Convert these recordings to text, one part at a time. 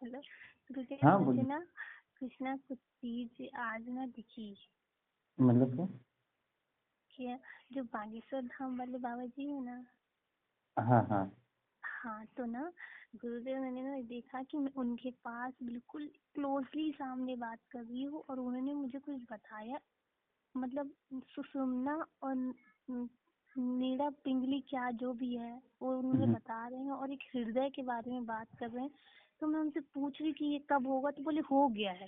Hello. तुझे हाँ मुझे बोलिए। ना कुछ ना कुछ चीज आज ना दिखी मतलब क्या? कि जो बागेश्वर धाम वाले बाबा जी है ना। हाँ हाँ। हाँ तो ना गुरुदेव मैंने ना देखा कि मैं उनके पास बिल्कुल क्लोजली सामने बात कर रही हूँ और उन्होंने मुझे कुछ बताया। मतलब सुषुम्ना और नीड़ा पिंगली क्या जो भी है वो उन्होंने हम्म, बता रहे हैं और एक हृदय के बारे में बात कर रहे हैं। तो मैं उनसे पूछ रही कि ये कब होगा, तो बोले हो गया है।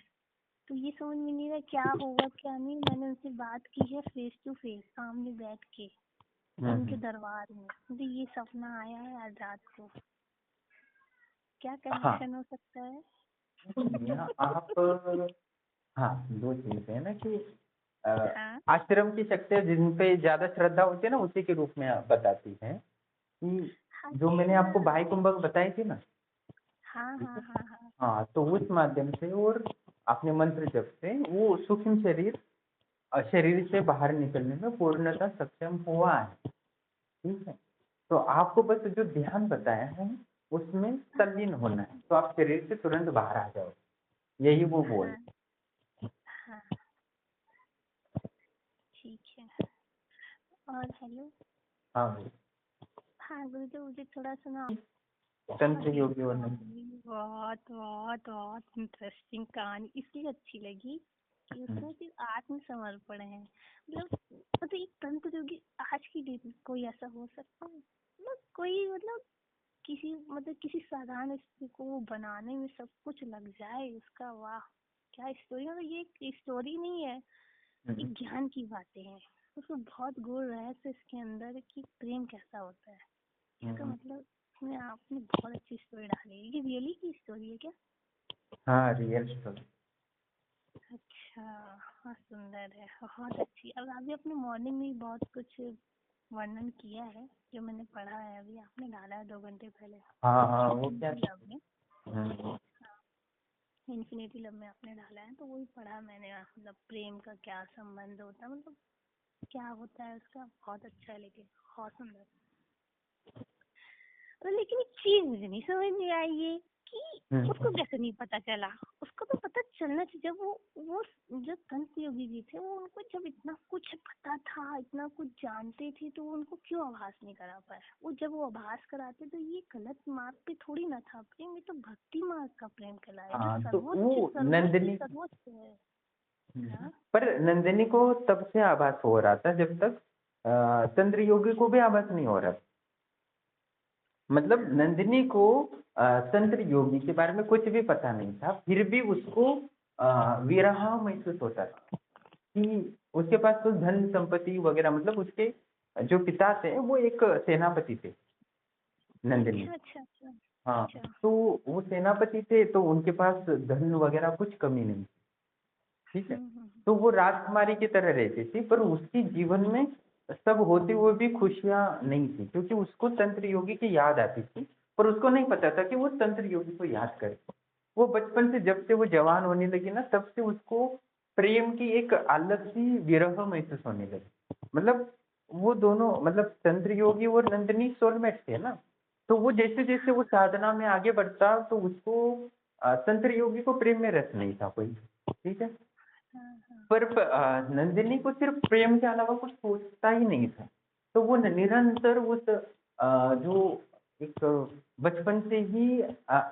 तो ये समझ में नहीं रहा क्या होगा क्या नहीं। मैंने उनसे बात की है फेस टू फेस सामने बैठ के उनके हम्म। दरबार में। मुझे ये सपना आया है आज रात को। क्या हाँ, कनेक्शन हो सकता है? यहाँ आप हाँ, दो चीजें है ना कि अ, हाँ आश्रम की शक्तियाँ जिन पे ज्यादा श्रद्धा होती है ना उसी के रूप में आप बताती हैं कि जो मैंने अच्छा। आपको बाह्य कुंभक बताई थी ना। हाँ ठीक हाँ है। हाँ हाँ। हाँ, तो उस माध्यम से और अपने मंत्र जप से वो सूक्ष्म शरीर शरीर से बाहर निकलने में पूर्णतः सक्षम हुआ है। ठीक है। तो आपको बस जो ध्यान बताया है उसमें तल्लीन होना है, तो आप शरीर से तुरंत बाहर आ जाओ, यही वो बोल। हाँ हाँ। ठीक है। और हेलो। हाँ भाई। हाँ गुरुजी मुझे थोड़ा सुना। बहुत तंत्र ही योगी और नहीं। बहुत बहुत बहुत इंटरेस्टिंग कहानी इसलिए अच्छी लगी कि उसमें सिर्फ आत्मसमर्पण है। मतलब एक तंत्र योगी आज की डेट में कोई ऐसा हो सकता है? मतलब कोई मतलब किसी साधारण स्त्री को वो बनाने में सब कुछ लग जाए उसका, वाह क्या स्टोरी। मतलब ये एक स्टोरी नहीं है, हम्म, एक ज्ञान की बातें हैं। उसमें बहुत गूढ़ रहस्य इसके अंदर है कि प्रेम कैसा होता है। इसका हम्म। मतलब इसमें आपने बहुत अच्छी स्टोरी डाली है। ये रियली की स्टोरी है क्या? हाँ, रियल स्टोरी। अच्छा। हाँ सुंदर है, बहुत अच्छी। अब अभी अपने मॉर्निंग में बहुत कुछ वर्णन किया है जो मैंने पढ़ा है, अभी आपने डाला है 2 घंटे पहले। हाँ हाँ, वो क्या इन्फिनिटी था? लव में। हम्म, इन्फिनिटी लव में आपने डाला है तो वही पढ़ा मैंने। मतलब प्रेम का क्या संबंध होता है, मतलब क्या होता है उसका, बहुत अच्छा है लेकिन बहुत सुंदर। लेकिन एक चीज मुझे नहीं समझ में आई ये कि उसको हम्म। कैसे नहीं पता चला। उसको तो पता चलना चाहिए। जब वो जो संत योगी जी थे वो उनको जब इतना कुछ पता था इतना कुछ जानते थे तो वो उनको क्यों आभास नहीं करा पाए। वो जब वो आभास कराते तो ये गलत मार्ग पे थोड़ी ना था प्रेम, ये तो भक्ति मार्ग का प्रेम कहलाया जो हाँ, तो सर्वोच्च वो सर्वोच्च नंदिनी। सर्वोच्च है। हाँ पर नंदिनी को तब से आभास हो रहा था जब तक चंद्र योगी को भी आभास नहीं हो रहा था। मतलब हाँ नंदिनी को तंत्र योगी के बारे में कुछ भी पता नहीं था, फिर भी उसको विरह महसूस होता था कि उसके पास तो धन संपत्ति वगैरह, मतलब उसके जो पिता थे वो एक सेनापति थे, नंदिनी। अच्छा अच्छा अच्छा हाँ, अच्छा। तो वो सेनापति थे तो उनके पास धन वगैरह कुछ कमी नहीं। ठीक है। हम्म। तो वो राजकुमारी की तरह रहती थी, पर उसकी जीवन में सब होते हुए भी खुशियां नहीं थी क्योंकि उसको तंत्र योगी की याद आती थी, पर उसको नहीं पता था कि वो तंत्र योगी को याद करे। वो बचपन से जब से वो जवान होने लगी ना तब से उसको प्रेम की एक अलग सी विरह महसूस होने लगी। मतलब वो दोनों, मतलब तंत्र योगी और नंदिनी सोलमेट थे ना। तो वो जैसे जैसे वो साधना में आगे बढ़ता तो उसको तंत्र योगी को प्रेम में रस नहीं था कोई। ठीक है। हाँ हाँ पर नंदिनी को सिर्फ प्रेम के अलावा कुछ सोचता ही नहीं था। तो वो निरंतर उस जो एक बचपन से ही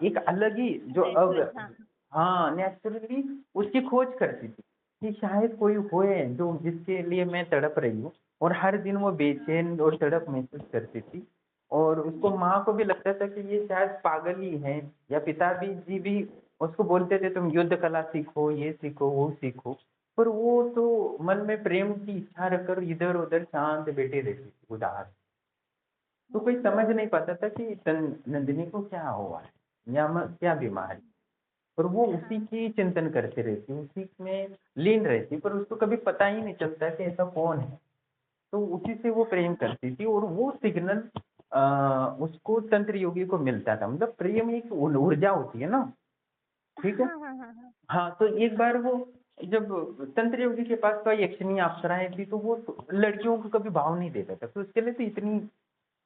एक अलग ही जो अब, नेचुरल हाँ हाँ। हाँ, नेचुरली उसकी खोज करती थी कि शायद कोई होए जो जिसके लिए मैं तड़प रही हूँ। और हर दिन वो बेचैन और तड़प महसूस करती थी। और उसको माँ को भी लगता था कि ये शायद पागल ही है, या पिताजी जी भी उसको बोलते थे तुम युद्ध कला सीखो, ये सीखो वो सीखो। पर वो तो मन में प्रेम की इच्छा रखकर इधर उधर शांत बैठी रहती थी, उदास। तो कोई समझ नहीं पाता था कि नंदिनी को क्या हुआ है या क्या बीमारी। पर वो उसी हाँ की चिंतन करती रहती, उसी में लीन रहती, पर उसको कभी पता ही नहीं चलता कि ऐसा कौन है। तो उसी से वो प्रेम हाँ करती थी और वो सिग्नल उसको तंत्र योगी को मिलता था। मतलब प्रेम एक ऊर्जा होती है ना। ठीक है। हाँ हाँ हाँ हाँ। हाँ, तो एक बार वो जब तंत्र योगी के पास कोई यक्षिणी अप्सराएं थी तो वो लड़कियों को कभी भाव नहीं देता था, तो उसके लिए तो इतनी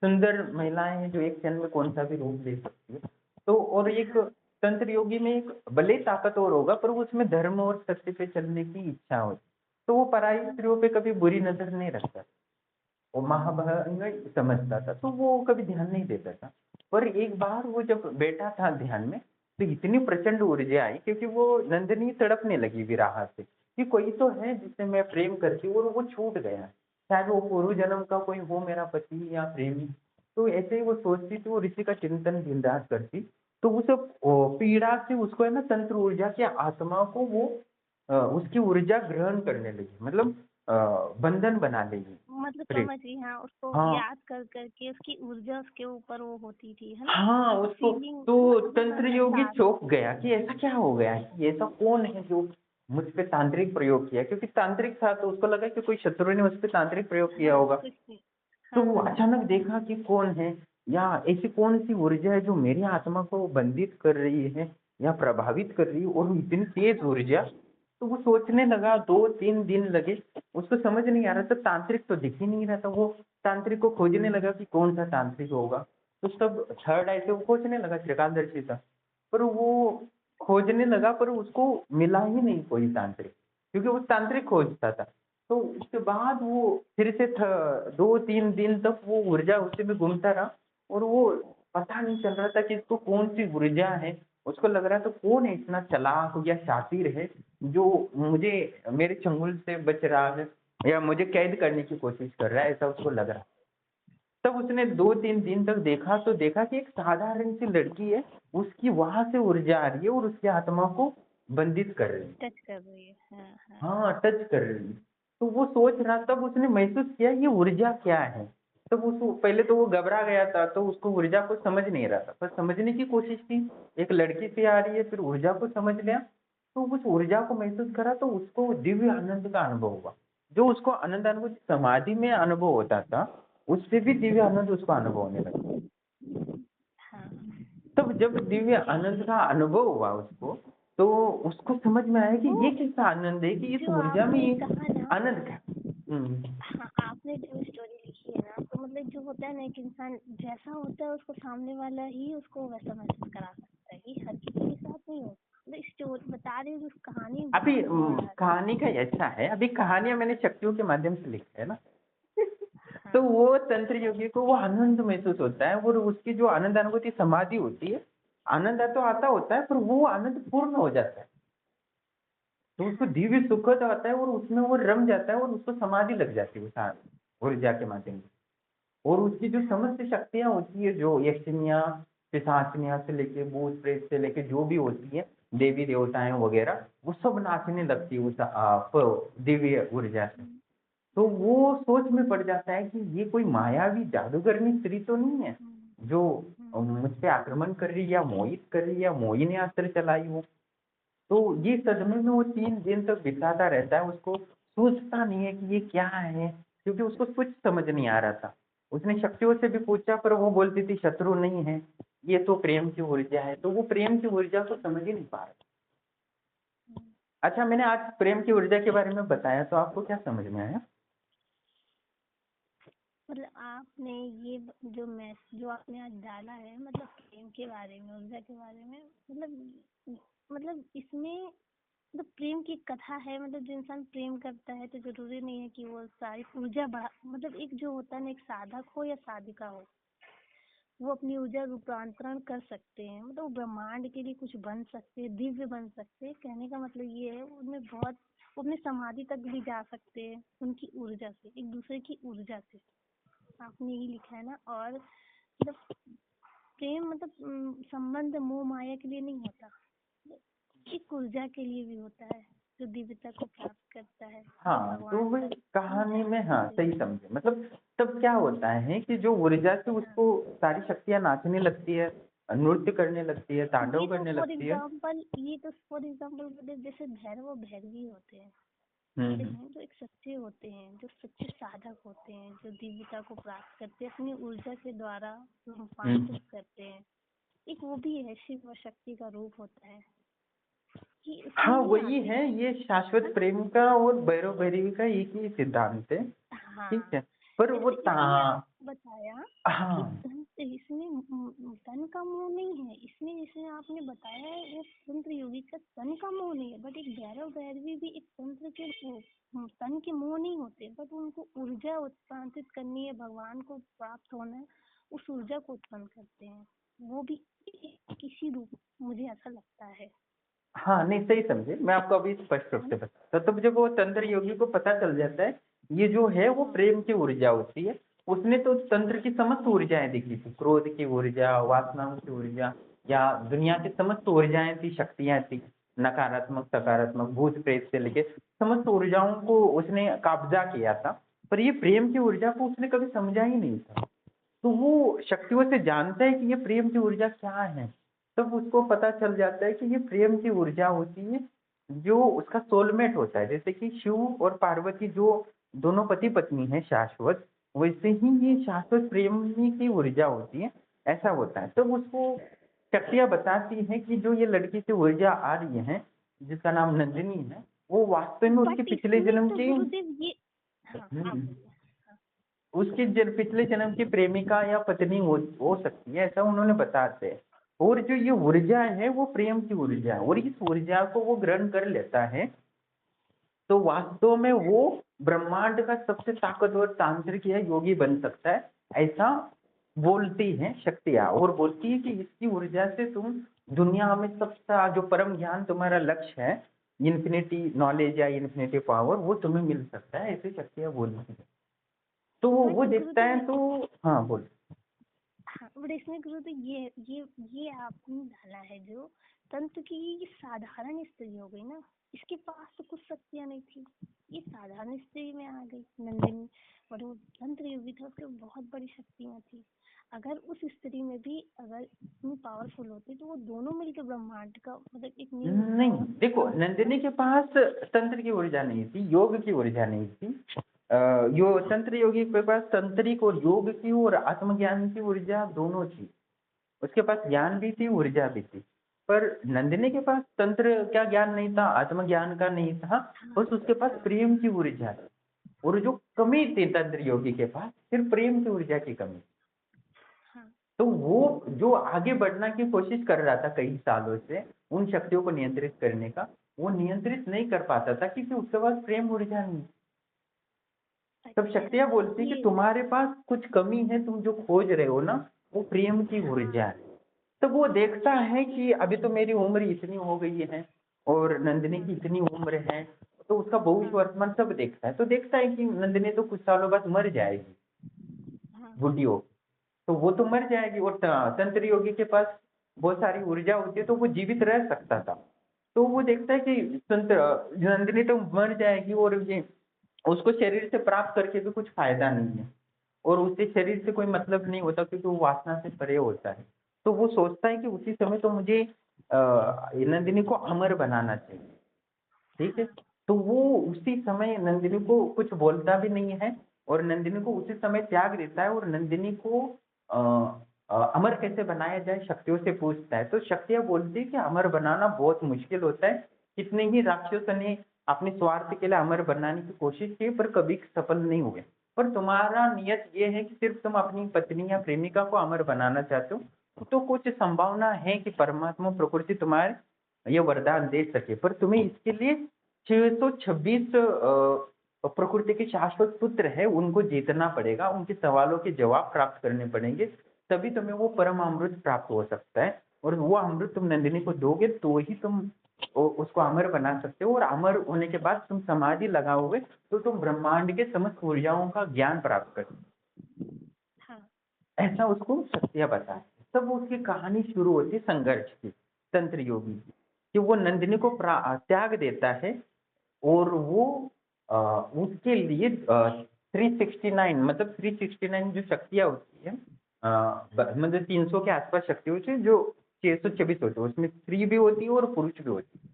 सुंदर महिलाएं हैं जो एक क्षण में कौन सा भी रूप ले सकती है। तो और एक हाँ तंत्र योगी में एक भले ही ताकतवर होगा पर वो उसमें धर्म और सत्य पे चलने की इच्छा होती, तो वो पराई स्त्रियों पे कभी बुरी नजर नहीं रखता, वो महाभंग समझता था, तो वो कभी ध्यान नहीं देता था। पर एक बार वो जब बैठा था ध्यान में, तो इतनी प्रचंड ऊर्जा आई, क्योंकि वो नंदिनी तड़पने लगी विराह से कि कोई तो है जिससे मैं प्रेम करती हूँ, और वो छूट गया, शायद वो पूर्व जन्म का कोई हो मेरा पति या प्रेमी। तो ऐसे ही वो सोचती थी, वो ऋषि का चिंतन दिन रात करती, तो उस पीड़ा से उसको है ना तंत्र ऊर्जा की आत्मा को वो उसकी ऊर्जा ग्रहण करने लगी, मतलब अ, बंधन बना लेगी। मतलब प्रेम। समझ गई, हाँ, उसको हाँ, याद कर करके उसकी ऊर्जा उसके ऊपर वो होती थी, है ना, हाँ, तो उसको फीलिंग है तो ना, हाँ, तंत्र योगी एहसास। चौंक गया कि ऐसा क्या हो गया है, कि ऐसा कौन है जो मुझ पे तांत्रिक प्रयोग किया, क्योंकि तांत्रिक था तो उसको लगा कि कोई शत्रु ने उस पे तांत्रिक प्रयोग किया हाँ, होगा। कुछ नहीं। तो हाँ, वो हाँ। अचानक देखा कि कौन है, या ऐसी कौन सी ऊर्जा है जो मेरी आत्मा को बंधित कर रही है या प्रभावित कर रही है, और इतनी तेज ऊर्जा। तो वो सोचने लगा, 2-3 दिन लगे, उसको समझ नहीं आ रहा था, तांत्रिक तो दिख ही नहीं रहा था। वो तांत्रिक को खोजने लगा कि कौन सा तांत्रिक होगा, तो सब थर्ड आई से वो खोजने लगा त्रिकालदर्शी था, पर वो खोजने लगा पर उसको मिला ही नहीं कोई तांत्रिक, क्योंकि वो तांत्रिक खोजता था। तो उसके बाद वो फिर से 2-3 दिन तक वो ऊर्जा उसी में घूमता रहा, और वो पता नहीं चल रहा था कि इसको कौन सी ऊर्जा है। उसको लग रहा था कौन है इतना चालाक या शातिर है जो मुझे मेरे चंगुल से बच रहा है या मुझे कैद करने की कोशिश कर रहा है, ऐसा उसको लग रहा। तब उसने 2-3 दिन तक देखा, तो देखा कि एक साधारण सी लड़की है, उसकी वहां से ऊर्जा आ रही है और उसकी आत्मा को बंधित कर रही है। टच कर रही है, हाँ, हाँ। हाँ, टच कर रही है। तो वो सोच रहा, तब उसने महसूस किया ये ऊर्जा क्या है। तब उसको पहले तो वो घबरा गया था, तो उसको ऊर्जा को समझ नहीं रहा था, पर समझने की कोशिश की, एक लड़की से आ रही है, फिर ऊर्जा को समझ लिया। तो उस ऊर्जा को महसूस करा, तो उसको दिव्य आनंद का अनुभव हुआ, जो उसको आनंद अनुभव समाधि में अनुभव होता था, उससे भी दिव्य आनंद उसको अनुभव होने लगा। हाँ, तब जब दिव्य आनंद का अनुभव हुआ उसको, तो उसको समझ में आया कि वो ये कैसा आनंद है, कि इस जो ऊर्जा में आपने ये कहा ना, आनंद का। हाँ, आपने जो स्टोरी लिखी है ना, तो मतलब जो होता है ना, एक इंसान जैसा होता है उसको सामने वाला ही उसको वैसा महसूस करा सकता है, ये हर किसी के साथ नहीं होता। मतलब स्टोरी बता रही हूँ, जो कहानी अभी बहुत गहरा है। कहानी का ऐसा है, अभी कहानियां मैंने शक्तियों के माध्यम से लिखी है ना। तो हाँ, वो तंत्र योगी को वो आनंद महसूस होता है, और उसकी जो आनंद अनुभूति समाधि होती है, आनंद तो आता होता है, पर वो आनंद पूर्ण हो जाता है, तो उसको हाँ, दिव्य सुखद आता है, और उसमें वो रम जाता है, और उसको समाधि लग जाती है उस ऊर्जा के माध्यम से। और उसकी जो हाँ, समस्त शक्तियां होती है, जो यक्षिनियाँ पिशाचिनियाँ से लेके भूत प्रेत से लेके जो भी होती है, देवी देवताएं वगैरह, वो सब नाचने लगती है उस दिव्य ऊर्जा से। तो वो सोच में पड़ जाता है कि ये कोई मायावी जादूगरनी स्त्री तो नहीं है हम्म, जो हम्म, मुझ पे आक्रमण कर रही है, या मोहित कर रही है, या मोही ने अस्त्र चलाई हो। तो ये सदमे में वो 3 दिन तक बिताता रहता है, उसको सोचता नहीं है कि ये क्या है, क्योंकि उसको कुछ समझ नहीं आ रहा था। उसने शक्तियों से भी पूछा, पर वो बोलती थी शत्रु नहीं है, ये तो प्रेम की ऊर्जा है, तो वो प्रेम की ऊर्जा को समझ ही नहीं पा रहा। हम्म। अच्छा, मैंने आज प्रेम की ऊर्जा के बारे में बताया, तो आपको क्या समझ में आया? मतलब आपने ये जो आपने आज डाला है, मतलब प्रेम के बारे में, ऊर्जा के बारे में, मतलब इसमें मतलब प्रेम की एक कथा है। मतलब जो इंसान प्रेम करता है तो जरूरी नहीं है कि वो सारी ऊर्जा बढ़ा, मतलब एक जो होता है ना, एक साधक हो या साधिका हो, वो अपनी ऊर्जा रूपांतरण कर सकते हैं। मतलब वो ब्रह्मांड के लिए कुछ बन सकते हैं, दिव्य बन सकते हैं। कहने का मतलब ये है, उनमें बहुत, वो अपने समाधि तक भी जा सकते हैं उनकी ऊर्जा से, एक दूसरे की ऊर्जा से। आपने यही लिखा है ना। और मतलब प्रेम मतलब संबंध मोह माया के लिए नहीं होता, एक ऊर्जा के लिए भी होता है, जो दिव्यता को प्राप्त करता है, जो हाँ, तो भगवान वही तक भी कहानी जा में, हाँ, सकते हैं। सही समझे, मतलब तब क्या होता है कि जो ऊर्जा से हाँ, उसको सारी शक्तियां नाचने लगती है, नृत्य करने लगती है, तांडव ये तो करने फॉर लगती है। एग्जाम्पल ये तो फॉर एग्जाम्पल मतलब जैसे भैरव भैरवी होते हैं, हम्म। जो एक सच्चे होते हैं, जो सच्चे साधक होते हैं, जो दिव्यता को प्राप्त करते हैं, अपनी ऊर्जा के द्वारा हम्म। रूपांतरित करते हैं। एक वो भी है, शिव शक्ति का रूप होता है, कि उसमें हाँ, नहीं वही आते है, ये है शाश्वत ना। प्रेम का और भैरव भैरवी का एक ही सिद्धांत है। ठीक हाँ, है, पर वो जैसे ता इसमें आप बताया कि हाँ। धन, इसमें धन का मोह नहीं है इसमें। जैसे आपने बताया है वो तंत्र योगी का तन का मोह नहीं है, बट एक भैरव भैरवी भी एक तंत्र के तन के मोह नहीं होते, बट उनको ऊर्जा उत्पादित करनी है, भगवान को प्राप्त होना है, उस ऊर्जा को उत्पन्न करते हैं, वो भी किसी रूप, मुझे ऐसा लगता है। हाँ नहीं, सही समझे। मैं आपको अभी स्पष्ट रूप से बताता हूँ। तब जब वो तंत्र योगी को पता चल जाता है ये जो है वो प्रेम की ऊर्जा होती है, उसने तो तंत्र की समस्त ऊर्जाएं देखी थी, क्रोध की ऊर्जा, वासनाओं की ऊर्जा, या दुनिया की समस्त ऊर्जाएं थी, शक्तियां थी, नकारात्मक सकारात्मक, भूत प्रेत से लेके समस्त ऊर्जाओं को उसने कब्जा किया था। पर ये प्रेम की ऊर्जा को उसने कभी समझा ही नहीं था। तो वो शक्तियों से जानता है कि ये प्रेम की ऊर्जा क्या है। तब उसको पता चल जाता है कि ये प्रेम की ऊर्जा होती है, जो उसका सोलमेट होता है। जैसे कि शिव और पार्वती जो दोनों पति पत्नी है शाश्वत, वैसे ही ये शाश्वत प्रेम की ऊर्जा होती है, ऐसा होता है। तब उसको शक्तियां बताती हैं कि जो ये लड़की से ऊर्जा आ रही है, जिसका नाम नंदिनी है, वो वास्तव में उसके बट पिछले इसमें जन्म तो की गुरुदेव ये, हाँ आप बोलिए। उसकी पिछले जन्म की प्रेमिका या पत्नी हो सकती है, ऐसा उन्होंने बताते हैं। और जो ये ऊर्जा है वो प्रेम की ऊर्जा है, और इस ऊर्जा को वो ग्रहण कर लेता है, तो वास्तव में वो ब्रह्मांड का सबसे ताकतवर तांत्रिक या योगी बन सकता है, ऐसा बोलती हैं शक्तियां। और बोलती है कि इसकी ऊर्जा से तुम दुनिया में सबसे जो परम ज्ञान तुम्हारा लक्ष्य है, इन्फिनिटी नॉलेज या इन्फिनिटी पावर, वो तुम्हें मिल सकता है, ऐसी शक्तियां बोलती है। तो बट वो देखता गुरुदेव, है तो, हाँ बोल। हाँ बट इसमें गुरुदेव ये आपने डाला है जो तंत्र की, ये साधारण स्त्री हो गई ना, इसके पास तो कुछ शक्तियां नहीं थी, ये साधारण स्त्री में आ गई नंदिनी, और वो तंत्र योगी था, उसके बहुत बड़ी शक्तियां थी। अगर उस स्त्री में भी अगर इतनी पावरफुल होती तो वो दोनों मिलकर ब्रह्मांड का मतलब एक न्यू नहीं, देखो नंदिनी के पास तंत्र की ऊर्जा नहीं थी, योग की ऊर्जा नहीं थी। यो तंत्र योगी के पास तंत्रिक और योग की और आत्मज्ञान की ऊर्जा दोनों थी। उसके पास ज्ञान भी थी, ऊर्जा भी थी। पर नंदिनी के पास तंत्र क्या ज्ञान नहीं था, आत्मज्ञान का नहीं था, बस उसके पास प्रेम की ऊर्जा थी। और जो कमी थी तंत्र योगी के पास, सिर्फ प्रेम की ऊर्जा की कमी। हाँ तो वो जो आगे बढ़ना की कोशिश कर रहा था कई सालों से उन शक्तियों को नियंत्रित करने का, वो नियंत्रित नहीं कर पाता था क्योंकि उसके पास प्रेम ऊर्जा नहीं। तब अच्छा शक्तियां बोलती कि ये तुम्हारे पास कुछ कमी है, तुम जो खोज रहे हो ना, वो प्रेम की ऊर्जा है। तो वो देखता है कि अभी तो मेरी उम्र इतनी हो गई है और नंदिनी की इतनी उम्र है, तो उसका भविष्य वर्तमान सब देखता है। तो देखता है कि नंदिनी तो कुछ सालों बाद मर जाएगी, बूढ़ी हो, तो वो तो मर जाएगी। और तंत्र योगी के पास बहुत सारी ऊर्जा होती है, तो वो जीवित रह सकता था। तो वो देखता है कि तंत्र नंदिनी तो मर जाएगी, और ये उसको शरीर से प्राप्त करके भी कुछ फायदा नहीं है, और उससे शरीर से कोई मतलब नहीं होता क्योंकि वो वासना से परे होता है। तो वो सोचता है कि उसी समय तो मुझे नंदिनी को अमर बनाना चाहिए। ठीक है। तो वो उसी समय नंदिनी को कुछ बोलता भी नहीं है, और नंदिनी को उसी समय त्याग देता है, और नंदिनी को अ, अमर कैसे बनाया जाए शक्तियों से पूछता है। तो शक्तियां बोलती है कि अमर बनाना बहुत मुश्किल होता है, कितने ही राक्षसों ने अपने स्वार्थ के लिए अमर बनाने की कोशिश की पर कभी सफल नहीं हुए। पर तुम्हारा नियत ये है कि सिर्फ तुम अपनी पत्नी या प्रेमिका को अमर बनाना चाहते हो, तो कुछ संभावना है कि परमात्मा प्रकृति तुम्हारे ये वरदान दे सके। पर तुम्हें इसके लिए 626 प्रकृति के शाश्वत पुत्र है, उनको जीतना पड़ेगा, उनके सवालों के जवाब प्राप्त करने पड़ेंगे, तभी तुम्हें वो परम अमृत प्राप्त हो सकता है। और वो अमृत तुम नंदिनी को दोगे तो ही तुम उसको अमर बना सकते हो, और अमर होने के बाद तुम समाधि लगाओगे तो तुम ब्रह्मांड के समस्त ऊर्जाओं का ज्ञान प्राप्त कर, हाँ ऐसा उसको शक्तियां बताए। तब उसकी कहानी शुरू होती है संघर्ष की, तंत्र योगी की, कि वो नंदिनी को त्याग देता है, और वो उसके लिए 369 मतलब 369 जो शक्तियां होती है, मतलब 300 के आसपास शक्ति होती है, जो 626 होती है, उसमें स्त्री भी होती है और पुरुष भी होती है।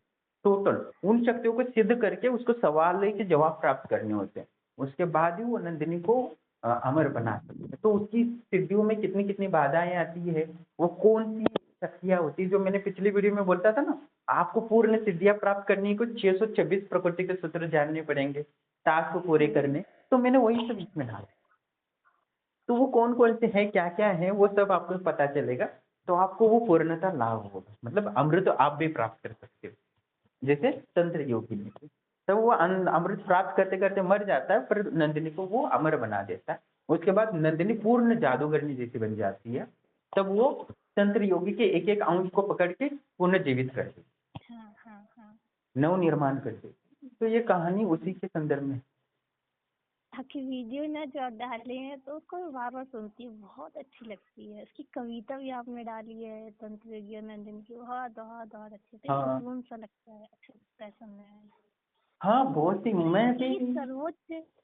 टोटल उन शक्तियों को सिद्ध करके उसको सवाल के जवाब प्राप्त करने होते हैं, उसके बाद ही वो नंदिनी को अमर बना सकते हैं। तो उसकी सिद्धियों में कितनी कितनी बाधाएं आती है, वो कौन सी शक्तियां होती है, जो मैंने पिछली वीडियो में बोलता था ना, आपको पूर्ण सिद्धियां प्राप्त करनी को 626 प्रकृति के सूत्र जानने पड़ेंगे टास्क को पूरे करने, तो मैंने वही सब इसमें डाला। तो वो कौन कौन से हैं, क्या क्या है, वो सब आपको पता चलेगा। तो आपको वो पूर्णतः लाभ होगा, मतलब अमृत आप भी प्राप्त कर सकते हो, जैसे तंत्र योगी ने किया। तब वो अमृत प्राप्त करते करते मर जाता है, पर नंदिनी को वो अमर बना देता है। उसके बाद नंदिनी पूर्ण जादूगरनी जैसी बन जाती है। तब वो तंत्र योगी के एक एक अंश को पकड़ के पुनर्जीवित कर देती, हाँ हाँ हाँ। नव निर्माण कर देती। तो ये कहानी उसी के संदर्भ में। आपकी वीडियो ना जो आप डाले हैं तो उसको मैं बार बार सुनती हूँ, बहुत अच्छी लगती है। उसकी कविता भी आपने डाली है तंत्र योगी और नंदिनी की, बहुत बहुत बहुत अच्छी थी। हाँ सुकून सा लगता है, अच्छा लगता है सुनने में। हाँ, बहुत ही, मतलब मैं भी।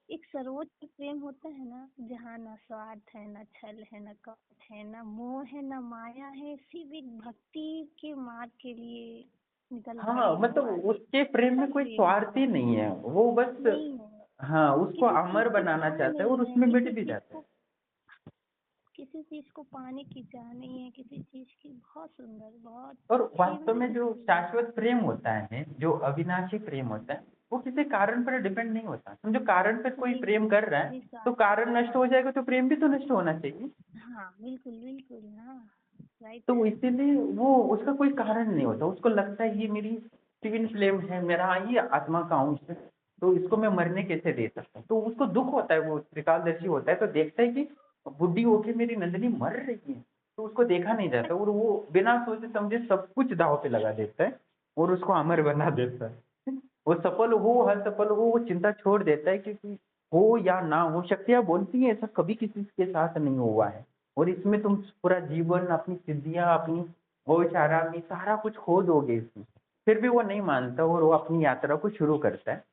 एक सर्वोच्च प्रेम होता है ना, जहाँ ना स्वार्थ है, ना छल है, ना कपट है, ना मोह है, ना माया है, सिर्फ एक भक्ति के मार्ग के लिए निकल हाँ, पड़े हो मतलब आगे। उसके प्रेम ऐसा में कोई प्रेम स्वार्थ ही होता है। नहीं है, वो बस नहीं है, हाँ उसको किसी चीज अमर की बनाना चाह चाहता है और नहीं है, उसमें मिट भी जाता है। किसी चीज को पाने की चाह नहीं है, किसी चीज की। बहुत सुंदर, बहुत और अच्छी, वास्तव मतलब में जो अच्छी है। शाश्वत प्रेम होता है, जो अविनाशी प्रेम होता है, वो किसी कारण पर डिपेंड नहीं होता। समझो कारण पर कोई प्रेम कर रहा है, तो कारण नष्ट हो जाएगा तो प्रेम भी तो नष्ट होना चाहिए। हाँ बिल्कुल बिल्कुल, हाँ राइट। तो इसीलिए वो उसका कोई कारण नहीं होता, उसको लगता है ये मेरी ट्विन फ्लेम है, मेरा ये आत्मा का अंश है, तो इसको मैं मरने कैसे दे सकता हूँ। तो उसको दुख होता है, वो त्रिकालदर्शी होता है, तो देखता है कि बुढ़ी होके मेरी नंदिनी मर रही है, तो उसको देखा नहीं जाता और वो बिना सोचे समझे सब कुछ दांव पे लगा देता है और उसको अमर बना देता है। वो सफल हो असफल हो, वो चिंता छोड़ देता है, क्योंकि हो या ना हो, शक्तियां बोलती हैं ऐसा कभी किसी के साथ नहीं हुआ है, और इसमें तुम पूरा जीवन, अपनी सिद्धियां, अपनी गोचारामी सारा कुछ खो दोगे इसमें। फिर भी वो नहीं मानता और वो अपनी यात्रा को शुरू करता है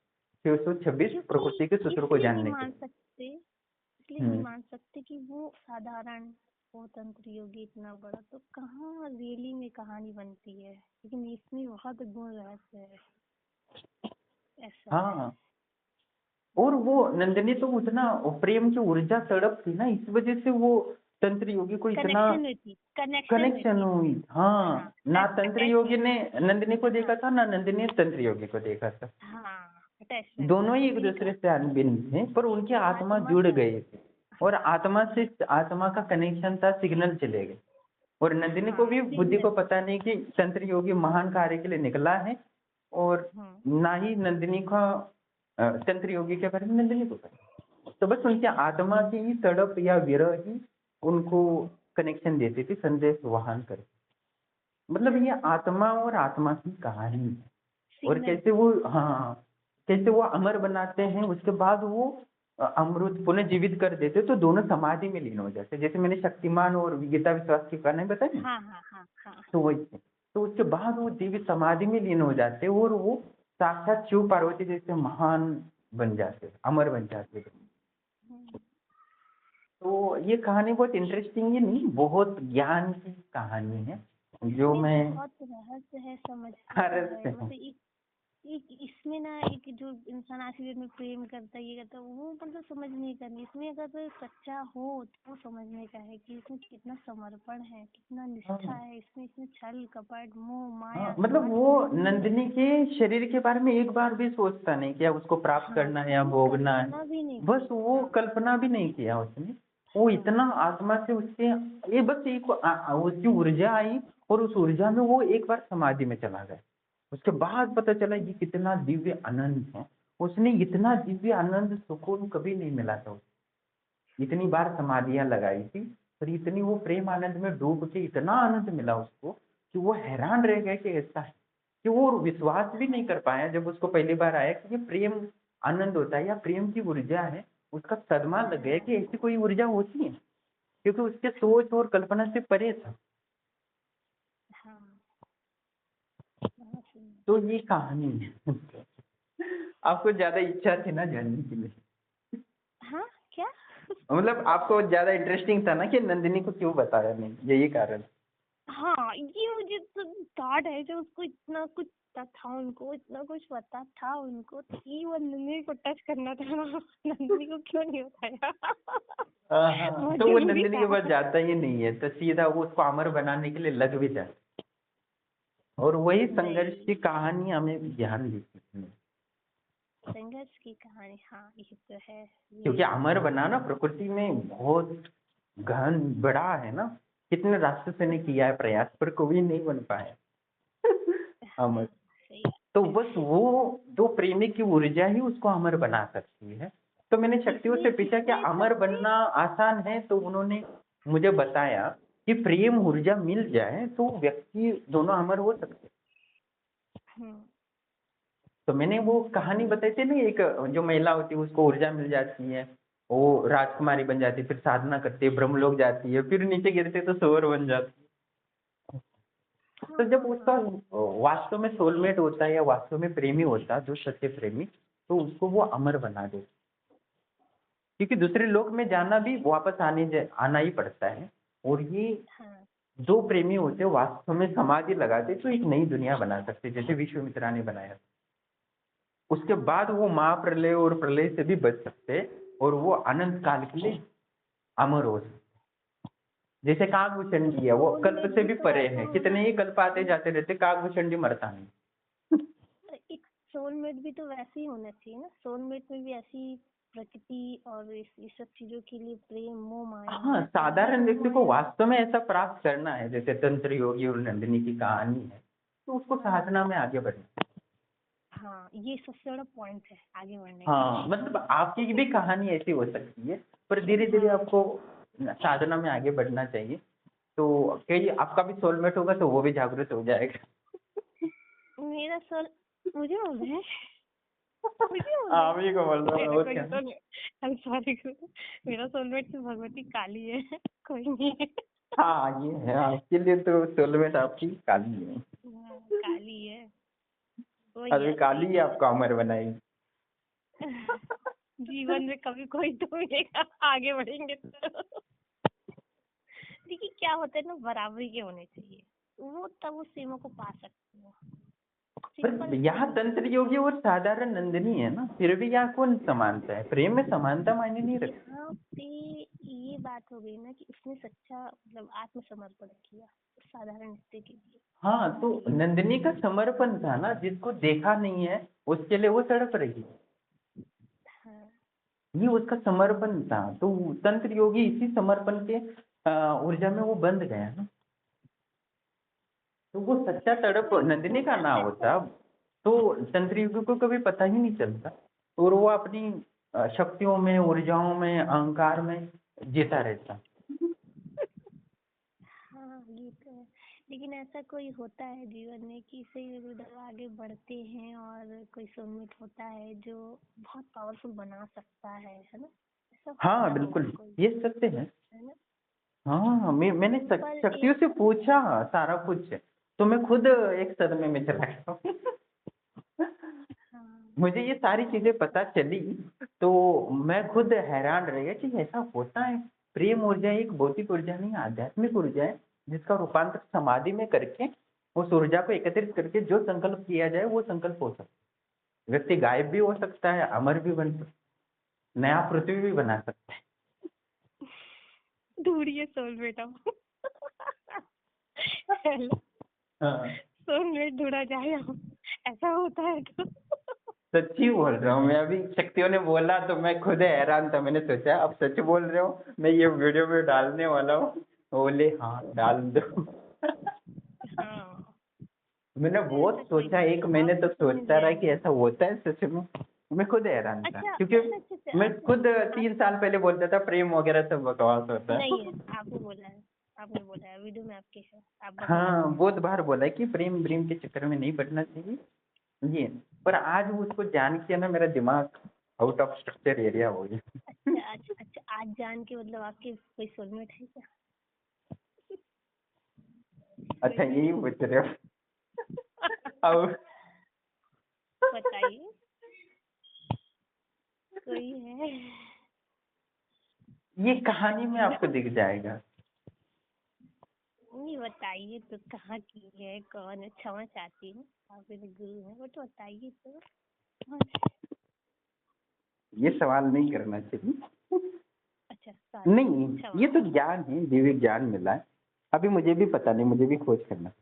626 क्योंकि प्रकृति के सूत्र को इसलिए नहीं जानने के मान लिए। सकते, इसलिए नहीं हम्म। मान सकते कि वो साधारण, वो तंत्र योगी इतना बड़ा, तो कहाँ रियली में कहानी बनती है। लेकिन इसमें बहुत गुण रहस्य है, ऐसा है। हाँ, और वो नंदिनी तो उतना प्रेम की ऊर्जा तड़प थी ना, इस वजह से वो तंत्र योगी को इतना कनेक्शन में कनेक्शन थी वो। हुई। हाँ, हाँ, ना तंत्र योगी अटैचमेंट। ने नंदिनी को देखा हाँ था, ना नंदिनी ने तंत्र योगी को देखा था। हाँ, अटैचमेंट दोनों था, ही एक सही दूसरे कहा। से अनभिन्न थे, पर उनकी आत्मा आत्मा जुड़ का, गए थे, और आत्मा से आत्मा का कनेक्शन था, सिग्नल चले गए। और नंदिनी को हाँ भी, बुद्धि को सिग्नल। पता नहीं कि तंत्र योगी महान कार्य के लिए निकला है, और हम्म। ना ही नंदिनी का तंत्र योगी के बारे में नंदिनी को पता। तो बस उनकी आत्मा की ही तड़प या विरह ही उनको कनेक्शन देती थी, संदेश वाहन कर। मतलब ये आत्मा और आत्मा की कहानी है, और सिग्नल। कैसे वो, हाँ, कैसे वो अमर बनाते हैं, उसके बाद वो अमृत पुनर्जीवित कर देते, तो दोनों समाधि में लीन हो जाते, जैसे मैंने शक्तिमान और गीता विश्वास की कहानी बताई ना, हाँ हाँ हाँ हाँ। तो वही है। तो उसके बाद वो देवी समाधि में लीन हो जाते और वो साक्षात शिव पार्वती जैसे महान बन जाते, अमर बन जाते। हम्म। तो ये कहानी बहुत इंटरेस्टिंग ही नहीं, बहुत ज्ञान की कहानी है, जो इसमें मैं बहुत रहस्य है, समझने हर का है। से। मतलब एक इसमें ना, एक जो इंसान आज की डेट में प्रेम करता है, ये करता है, वो मतलब समझने का नहीं। इसमें अगर कोई सच्चा हो तो वो समझने का है कि इसमें कितना समर्पण है, कितना निष्ठा हाँ है इसमें। इसमें छल कपट मोह हाँ, माया मतलब स्वार्थ वो कुछ नहीं है। नंदिनी के शरीर के बारे में एक बार भी सोचता नहीं कि अब उसको प्राप्त हाँ, करना है या कभी भोगना है, कल्पना भी नहीं बस की। वो हाँ कल्पना भी नहीं किया उसने। वो हाँ इतना आत्मा से उसके, ये बस एक उसकी ऊर्जा आई, और उस ऊर्जा में वो एक बार समाधि में चला गया। उसके बाद पता चला ये कितना दिव्य आनंद है। उसने इतना दिव्य आनंद सुकून कभी नहीं मिला था उसे। इतनी बार समाधियां लगाई थी, पर इतनी वो प्रेम आनंद में डूब के इतना आनंद मिला उसको कि वो हैरान रह गए कि ऐसा है, कि वो विश्वास भी नहीं कर पाया जब उसको पहली बार आया कि ये प्रेम आनंद होता है या प्रेम की ऊर्जा है। उसका सदमा लग गया कि ऐसी कोई ऊर्जा होती है, क्योंकि उसके सोच और कल्पना से परे था। हाँ, बहुत सुंदर। तो ये कहानी है। आपको ज्यादा इच्छा थी ना जानने के लिए, हाँ क्या? मतलब आपको ज्यादा इंटरेस्टिंग था ना कि नंदिनी को क्यों बताया नहीं, यही कारण। हाँ, ये मुझे तो थॉट है जो उसको इतना कुछ पता था, उनको इतना कुछ पता था उनको, कि वो नंदिनी को टच करना था ना। नंदिनी को क्यों नहीं बताया? हाँ हाँ, बहुत तो वो जरूरी नंदिनी के था। पास जाता ही नहीं है, तो सीधा वो उसको अमर बनाने के लिए लग भी जाता है। और वही संघर्ष नहीं, की कहानी हमें ज्ञान देती है, संघर्ष की कहानी, हाँ ये तो है क्योंकि ये। अमर बनाना प्रकृति में बहुत गहन बड़ा है ना, कितने राक्षसों ने किया है प्रयास पर कोई नहीं बन पाया अमर। सही है। तो बस वो दो प्रेमी की ऊर्जा ही उसको अमर बना सकती है। तो मैंने शक्तियों से पूछा क्या इसमें अमर सबसे बनना आसान है, तो उन्होंने मुझे बताया कि प्रेम ऊर्जा मिल जाए तो व्यक्ति दोनों अमर हो सकते हैं। हम्म, तो मैंने वो कहानी बताई थी ना, एक जो महिला होती है उसको ऊर्जा मिल जाती है, वो राजकुमारी बन जाती है, फिर साधना करती है, ब्रह्मलोक जाती है, फिर नीचे गिरते तो सूअर बन जाती है। तो हाँ जब हाँ उसका हाँ। वास्तव में सोलमेट होता है या वास्तव में प्रेमी होता है, जो सच्चे प्रेमी, तो उसको वो अमर बना देता है। क्योंकि दूसरे लोक में जाना भी वापस आना ही पड़ता है। और ये हाँ दो प्रेमी होते वास्तव में समाधि लगाते तो एक नई दुनिया बना सकते, जैसे विश्वामित्रा ने बनाया। उसके बाद वो महाप्रलय और प्रलय से भी बच सकते और वो अनंत काल के लिए अमर हो सकते। जैसे काकभूषणी है, वो कल्प सोलमेट से भी भी तो परे ऐसा है, होना कितने ही कल्प आते चाहिए। जाते रहते, काकभूषणी मरता नहीं। एक सोलमेट भी तो वैसे ही होना चाहिए ना, सोलमेट में भी ऐसी प्रकृति और इस सब चीजों के लिए प्रेम मोह माया हाँ, होना चाहिए, साधारण मोह व्यक्ति को माया। वास्तव में ऐसा प्राप्त करना है, जैसे तंत्र योगी और नंदिनी की कहानी है, तो उसको हाँ साधना में आगे बढ़ना। हाँ, ये सबसे बड़ा पॉइंट है आगे बढ़ने का। हाँ, मतलब आपकी भी कहानी ऐसी हो सकती है, पर धीरे धीरे हाँ, आपको साधना में आगे बढ़ना चाहिए। तो कहीं आपका भी सोलमेट होगा तो वो भी जागृत हो जाएगा। मेरा सोल मुझे बोल रहे हैं, मुझे बोल रहे आप हैं। ही को बोल रहा हूँ, मेरा और कोई क्या। सोल, आई सॉरी, मेरा सोलमेट तो भगवती काली है, कोई नहीं है। हाँ, ये है आपके लिए तो सोलमेट आपकी काली है। हाँ, काली है, वही अभी है काली असली ही जीवन। आपको अमर बनाएगी। जीवन में कभी कोई तो मिलेगा, आगे बढ़ेंगे तो। देखिए क्या होता है ना, बराबरी के होने चाहिए, वो तब उस सीमा को पा सकते हो। पर सिंपल यहाँ वही है। तंत्र योगी और साधारण नंदिनी है ना, फिर भी यहाँ कौन समानता है, प्रेम में समानता मायने नहीं रखती। यहाँ पे ये बात हो गई ना कि उसने सच्चा मतलब आत्मसमर्पण किया उस साधारण रिश्ते के लिए, हाँ, तो इसलिए। नंदिनी का समर्पण था ना, जिसको देखा नहीं है उसके लिए वो तड़प रही। हाँ ये उसका समर्पण था, तो तंत्र योगी इसी समर्पण के ऊर्जा में वो बंध गया ना। तो वो सच्चा ऐसा तड़प कोई नंदिनी का होता ना है? होता तो तंत्र योगी को कभी पता ही नहीं चलता, और वो अपनी शक्तियों में, ऊर्जाओं में, अहंकार में जीता रहता। हाँ ये तो है, लेकिन ऐसा कोई होता है जीवन में कि सही उधर आगे बढ़ते हैं और कोई सोलमेट होता है जो बहुत पावरफुल बना सकता है ना? ऐसा हाँ होता होगा बिल्कुल, कोई, ये सत्य है। है ना? हाँ, मैंने पर शक्तियों एक, से पूछा सारा कुछ, तो मैं खुद एक सदमे में चला गया। हाँ मुझे ये सारी चीजें पता चली तो मैं खुद हैरान रह गया कि ऐसा होता है। प्रेम ऊर्जा एक भौतिक ऊर्जा नहीं, आध्यात्मिक ऊर्जा है, जिसका रूपांतर समाधि में करके उस ऊर्जा को एकत्रित करके जो संकल्प किया जाए वो संकल्प हो सकता है। व्यक्ति गायब भी हो सकता है, अमर भी बन सकता है, नया पृथ्वी भी बना सकता है। ढूंढिए सोलमेट अब। हेलो, हाँ, सोलमेट ढूंढा जाए अब, ऐसा होता है तो। सच्ची बोल रहा हूँ मैं, अभी शक्तियों ने बोला तो मैं खुद हैरान था, मैंने सोचा आप सच बोल रहे हो, मैं ये वीडियो में डालने वाला हूँ। बोले हाँ डाल दो। हाँ, मैंने अगर ऐसा बहुत कोई सोचा, हो एक तो महीने आपको तक समझ सोचता रहा जाए। कि ऐसा होता है सच में। मैं खुद हैरान था, अच्छा क्योंकि अच्छा अच्छा अच्छा, मैं अच्छा खुद आप 3 साल पहले बोलता था प्रेम वगैरह सब बकवास होता नहीं है, है। आपने बोला है, आपने बोला है वीडियो में आपके है, आप बकवास हाँ, बोल बहुत रहे बार बोला है कि प्रेम प्रेम के चक्कर में नहीं पड़ना चाहिए ये। पर आज उसको जान के ना मेरा दिमाग आउट ऑफ स्ट्रक्चर एरिया हो गया। हो। अच्छा अच्छा अच्छा, आज जान के मतलब आपके कोई सोलमेट है क्या? कोई अच्छा, है? यही पूछ रहे हो। अब बताइए, कोई है? ये कहानी में आपको हेलो, दिख जाएगा। नहीं बताइए तो, कहाँ की है, कौन है? क्षमा चाहती हूँ, आप मेरे गुरु हैं, वो तो बताइए तो। कौन है? ये सवाल नहीं करना चाहिए। अच्छा सॉरी, नहीं, क्षमा। ये तो ज्ञान है, दिव्य ज्ञान मिला है। अभी मुझे भी पता नहीं, मुझे भी खोज करना।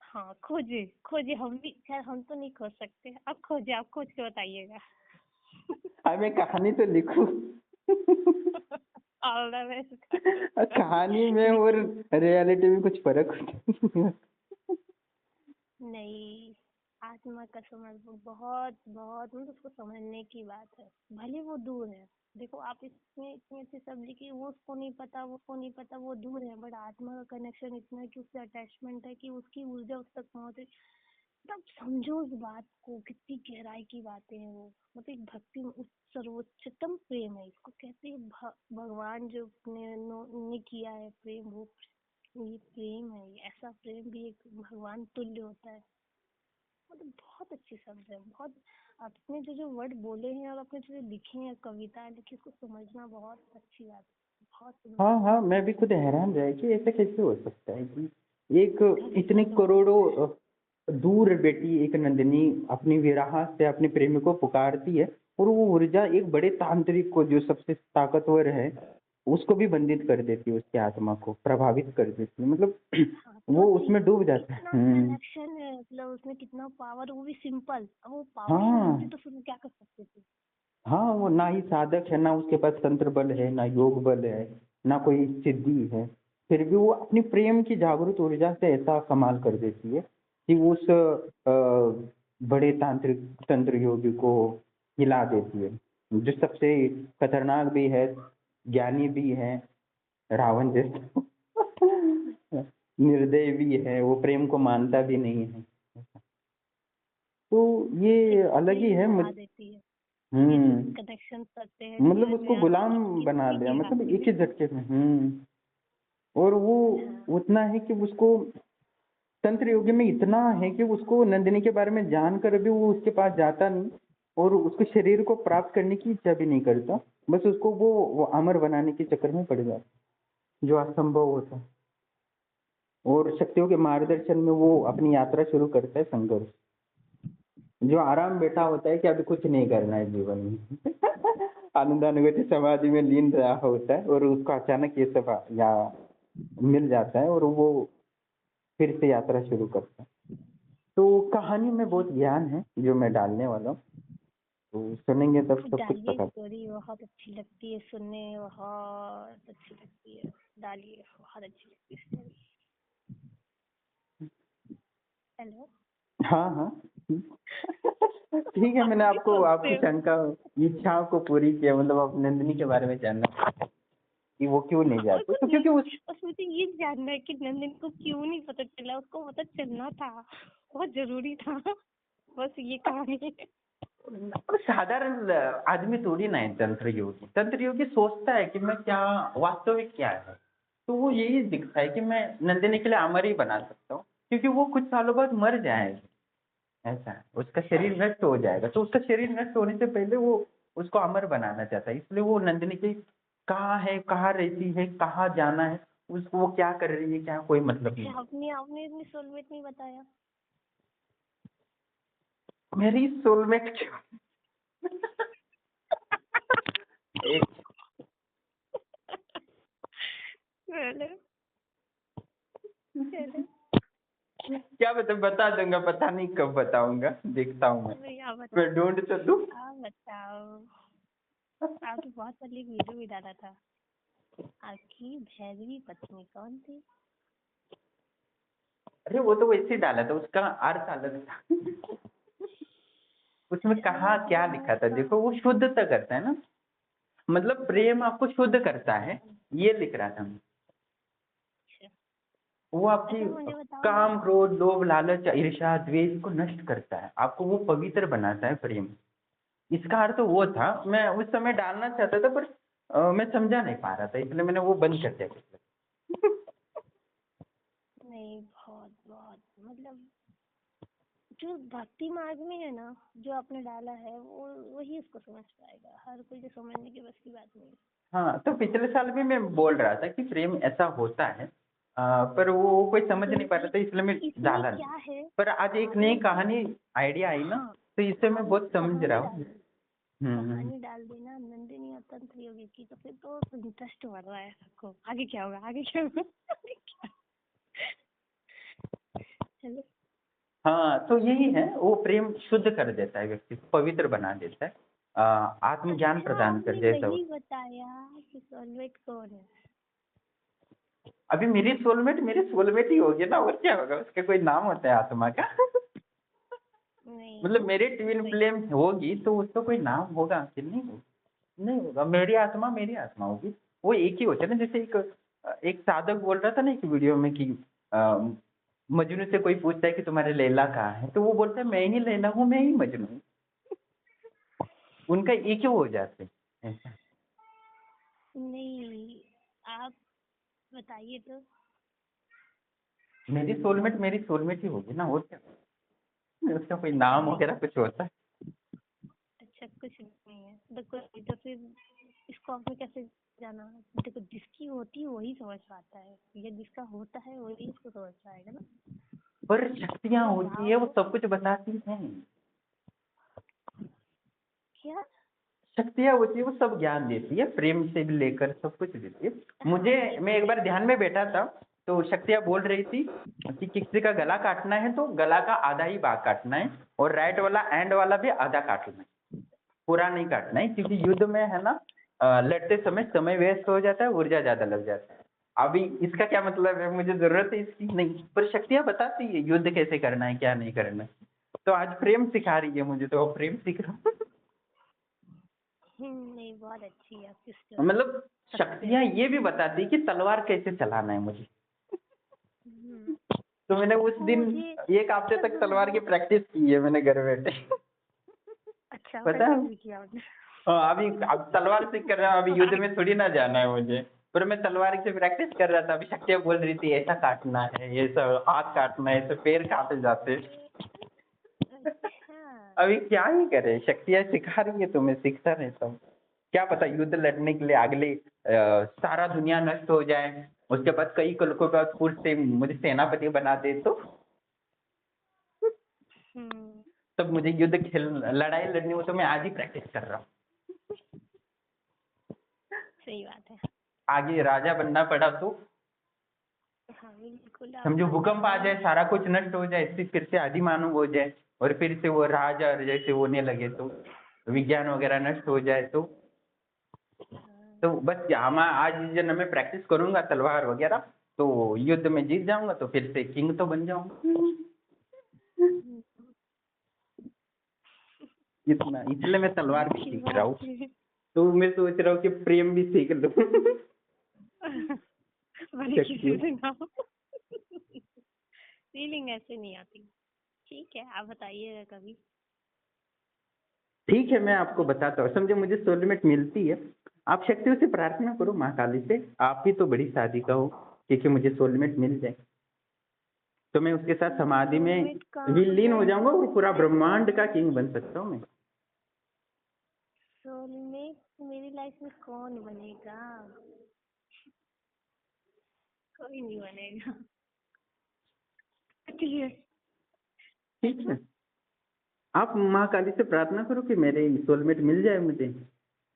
हाँ खोजिए खोजिए, हम भी खैर हम तो नहीं खोज सकते, आप खोजिए, आप खोज के बताइए। अब मैं कहानी तो लिखूं। All the best. कहानी में और रियलिटी में कुछ फर्क होता है। नहीं, आत्मा का समर्पण बहुत बहुत मतलब उसको समझने की बात है। भले वो दूर है, देखो आप इसमें इतनी अच्छी सब्जी की वो उसको नहीं पता, वो उसको नहीं पता, वो दूर है, बट आत्मा का कनेक्शन इतना है कि उससे अटैचमेंट है कि उसकी ऊर्जा उस तक पहुंच रही। तब समझो उस बात को, कितनी गहराई की बातें हैं वो। मतलब एक भक्ति उस सर्वोच्चतम प्रेम है, इसको कहते हैं भगवान जो ने किया है प्रेम, वो ये प्रेम है। ये ऐसा प्रेम भी एक भगवान तुल्य होता है। मतलब बहुत अच्छी शब्द है, बहुत। आपने जो वर्ड बोले हैं और आपने जो लिखे हैं, कविता लिखी, उसको समझना बहुत अच्छी बात है, बहुत सुंदर हाँ है। हाँ, मैं भी खुद हैरान रहा कि ऐसा कैसे हो सकता है कि एक घर इतने फल हो। करोड़ों दूर बेटी एक नंदिनी अपनी विरह से अपने प्रेमी को पुकारती है, और वो ऊर्जा एक बड़े तांत्रिक को जो सबसे ताकतवर है उसको भी बंधित कर देती है, उसकी आत्मा को प्रभावित कर देती है। मतलब हाँ, वो तो उसमें डूब जाता है। कितना कनेक्शन है, मतलब उसमें कितना पावर, वो भी सिंपल। अब वो पावर ही नहीं होती हाँ तो फिर वो क्या कर सकते थे। हाँ, वो ना ही साधक है, ना उसके पास तंत्र बल है, ना योग बल है, ना कोई सिद्धि है, फिर भी वो अपनी प्रेम की जागृत ऊर्जा से ऐसा कमाल कर देती है कि वो उस बड़े तांत्रिक तंत्र योगी को हिला देती है, जो सबसे खतरनाक भी है, ज्ञानी भी है, रावण जैसा निर्दय भी है, वो प्रेम को मानता भी नहीं है। तो ये अलग कितने ही है हिला देती है। जिस हम्म। कनेक्शन करते हैं मतलब जीवन में उसको यार, गुलाम बना कितनी दिया, मतलब हिलाती एक है। ही झटके में। और वो हाँ, उतना है कि उसको तंत्र योगी में इतना है कि उसको नंदिनी के बारे में जानकर भी वो उसके पास जाता नहीं, और उसके शरीर को प्राप्त करने की इच्छा भी नहीं करता, बस उसको वो अमर बनाने के चक्कर में पड़ जाता, जो असंभव होता है। और शक्तियों के हाँ। मार्गदर्शन में वो अपनी यात्रा शुरू करता है संघर्ष। जो आराम बैठा होता है कि अभी कुछ नहीं करना है जीवन में आनंदानुगति समाधि में लीन रहा होता है, और उसको अचानक ये सब या मिल जाता है, और वो फिर से यात्रा शुरू करता है। तो कहानी में बहुत ज्ञान है जो मैं डालने वाला हूँ, तो सुनेंगे तब सब कुछ डालिए, पता। स्टोरी बहुत अच्छी लगती है सुनने में, बहुत अच्छी लगती है। डालिए, बहुत अच्छी लगती है स्टोरी। हेलो। हाँ हाँ ठीक है, मैंने आप आपको हंसते आपकी हो। शंका इच्छाओं को पूरी किया, मतलब आप नंदिनी के बारे में जानना चाहते हैं कि वो क्यों नहीं और जाते, कुछ तो क्योंकि उस बस मुझे ये जानना है कि नंदन को क्यों नहीं पता चला, उसको पता चलना था, बहुत जरूरी था। बस ये कहानी है। साधारण आदमी थोड़ी ना है तंत्र योगी। तंत्र योगी सोचता है कि मैं क्या, वास्तविक क्या है, तो वो यही दिखता है कि मैं नंदिनी के लिए अमर ही बना सकता हूँ, क्योंकि वो कुछ सालों बाद मर जाएगी, ऐसा है, उसका शरीर नष्ट हो जाएगा, तो उसका शरीर नष्ट होने से पहले वो उसको अमर बनाना चाहता है, इसलिए वो नंदिनी की कहाँ है, कहाँ रहती है, कहाँ जाना है, उसको वो क्या कर रही है, क्या कोई मतलब अच्छा, नहीं। आपने आपने अपनी सोलमेट नहीं बताया। मेरी सोलमेट क्या एक चलो, चलो। क्या बता दूंगा, पता नहीं कब बताऊंगा, देखता हूँ भाई आप मैं बताओ, ढूंढ तो दूँ। आप बताओ। आपने बहुत पहले एक वीडियो भी डाला था। आपकी भैरवी पत्नी कौन थी? अरे वो तो वैसे ही डाला था, उसका अर्थ अलग था उसमें चलो कहाँ क्या मतलब लिखा था, देखो वो शुद्धता करता है ना, मतलब प्रेम आपको शुद्ध करता है, ये लिख रहा था मैं। अच्छा। वो आपकी अच्छा, मुझे बताओ। काम, क्रोध, लोभ, लालच, ईर्ष्या, द्वेष को नष्ट करता है, आपको वो पवित्र बनाता है प्रेम। इसका अर्थ वो था, मैं उस समय डालना चाहता था, पर मैं समझा नहीं पा रहा था, इसलिए मैंने वो बंद कर दिया नहीं, बहुत बहुत मतलब जो भक्ति मार्ग में है ना, जो आपने डाला है वो वही उसको समझ पाएगा, हर कोई जो समझने की बस की बात नहीं है। हाँ, तो पिछले साल भी मैं बोल रहा था कि प्रेम ऐसा होता है, पर वो कोई समझ नहीं पा रहा था, इसलिए मैं इसमें डाला नहीं। क्या है, पर आज एक नई आपने कहानी आइडिया आई ना, हाँ, तो इससे मैं बहुत समझ कहानी रहा हूँ। डाल दी, हम्म। कहानी डाल दी ना नंदिनी और तंत्र योगी की, तो फिर तो इंटरेस्ट बढ़ रहा है सबको, आगे क्या होगा, आगे क्या होगा। आगे क्या। चलो। हाँ, तो यही है, वो प्रेम शुद्ध कर देता है, व्यक्ति को पवित्र बना देता है, आत्मज्ञान अच्छा, प्रदान कर आपने जैसा हो। नहीं बताया कि सोलमेट कौन है। अभी मेरी सोलमेट ही होगी ना, और क्या होगा, उसका कोई नाम होता है आत्मा का? मतलब नहीं, मेरे ट्विन सही। फ्लेम होगी तो उसका कोई नाम होगा कि नहीं होगा? नहीं होगा, मेरी आत्मा होगी। वो एक ही होता है ना, जैसे एक साधक बोल रहा था ना एक वीडियो में कि अ, मजनू से कोई पूछता है कि तुम्हारे लैला कहाँ है, तो वो बोलता है मैं ही लैला हूँ, मैं ही मजनू हूँ। उनका एक ही हो जाते हैं ऐसा। नहीं, आप बताइए तो। मेरी सोलमेट ही होगी ना, और क्या? उसका कोई नाम वगैरह कुछ होता है? अच्छा, कुछ नहीं है देखो, तो फिर इसको आपने कैसे जाना। देखो, जिसकी होती है वही समझ पाता है, या जिसका होता है वही इसको समझ पाएगा ना। पर शक्तियाँ होती है, वो स्वभाव सब कुछ बताती हैं। क्या। शक्तियाँ होती है, वो सब ज्ञान देती है, प्रेम से भी लेकर सब कुछ देती है। हाँ, मुझे ये मैं तो एक है। बार ध्यान में बैठा था, तो शक्तियाँ बोल रही थी कि किसी का गला काटना है तो गला का आधा ही भाग काटना है, और राइट वाला एंड वाला भी आधा काटना है, पूरा नहीं काटना है, क्योंकि युद्ध में है ना, लड़ते समय वेस्ट हो जाता है, ऊर्जा ज्यादा लग जाता है। अभी इसका क्या मतलब है, मुझे जरूरत है इसकी नहीं, पर शक्तियाँ बताती है युद्ध कैसे करना है, क्या नहीं करना है। तो आज प्रेम सिखा रही है मुझे, तो अब प्रेम सीख रहा हूँ। नहीं, बहुत अच्छी है आपकी स्टोरी। मतलब सत्य। शक्तियाँ ये भी बताती कि तलवार कैसे चलाना है मुझे। हम्म, तो मैंने उस दिन मुझे। 1 हफ्ते तक तलवार की प्रैक्टिस की है मैंने घर बैठे। अच्छा, पता है? प्रैक्टिस भी किया आपने। हाँ, अभी अब तलवार सीख कर रहा हूँ, अभी युद्ध में थोड़ी ना जाना है मुझे, पर मैं तलवार से प्रैक्टिस कर रहा था। अभी शक्तियाँ बोल रही थी ऐसा काटना है, ये सब हाथ काटना है, ऐसे पैर काटे जाते हैं। अच्छा। अभी क्या ही करे, शक्तियाँ सिखा रही है तो मैं सीखता रहता हूँ। क्या पता युद्ध लड़ने के लिए अगले सारा दुनिया नष्ट हो जाए, उसके बाद कई कलकों के बाद फिर से मुझे सेनापति बना दे तो हम्म, तब मुझे लड़ाई लड़नी हो तो मैं आज ही प्रैक्टिस कर रहा हूँ। सही बात है। आगे राजा बनना पड़ा तो हाँ, बिल्कुल, आप समझो राजा भूकंप आ बनिए। जाए, सारा कुछ नष्ट हो जाए, फिर से आदि मानव हो जाए, और फिर से वो राजा जैसे होने लगे, तो विज्ञान वगैरह नष्ट हो जाए हाँ। तो बस हम आज इस जन्म में प्रैक्टिस करूंगा तलवार वगैरह, तो युद्ध में जीत जाऊंगा, तो फिर से किंग तो बन जाऊंगा। हम्म, इतना इसलिए मैं तलवार भी अच्छी सीख रहा हूँ। बात है। तो मैं सोच रहा हूँ कि प्रेम भी सीख लूँ। बड़े शक्ति। किसी से ना हो। फीलिंग ऐसे नहीं आती। ठीक है, आप बताइएगा कभी। ठीक है, मैं आपको बताता हूँ, समझे, मुझे सोलमेट मिलती है। आप शक्तियों से प्रार्थना करो, माँ काली से, आप ही तो बड़ी साधिका हो, क्योंकि मुझे सोलमेट मिल जाए तो मैं उसके साथ समाधि में सोलमेट कहाँ विलीन हो है। जाऊंगा, और पूरा ब्रह्मांड का किंग बन सकता हूँ मैं। सोलमेट मेरी लाइफ में कौन बनेगा। कोई नहीं बनेगा। ठीक है। ठीक है, आप माँ काली से प्रार्थना करो कि मेरे सोलमेट मिल जाए मुझे,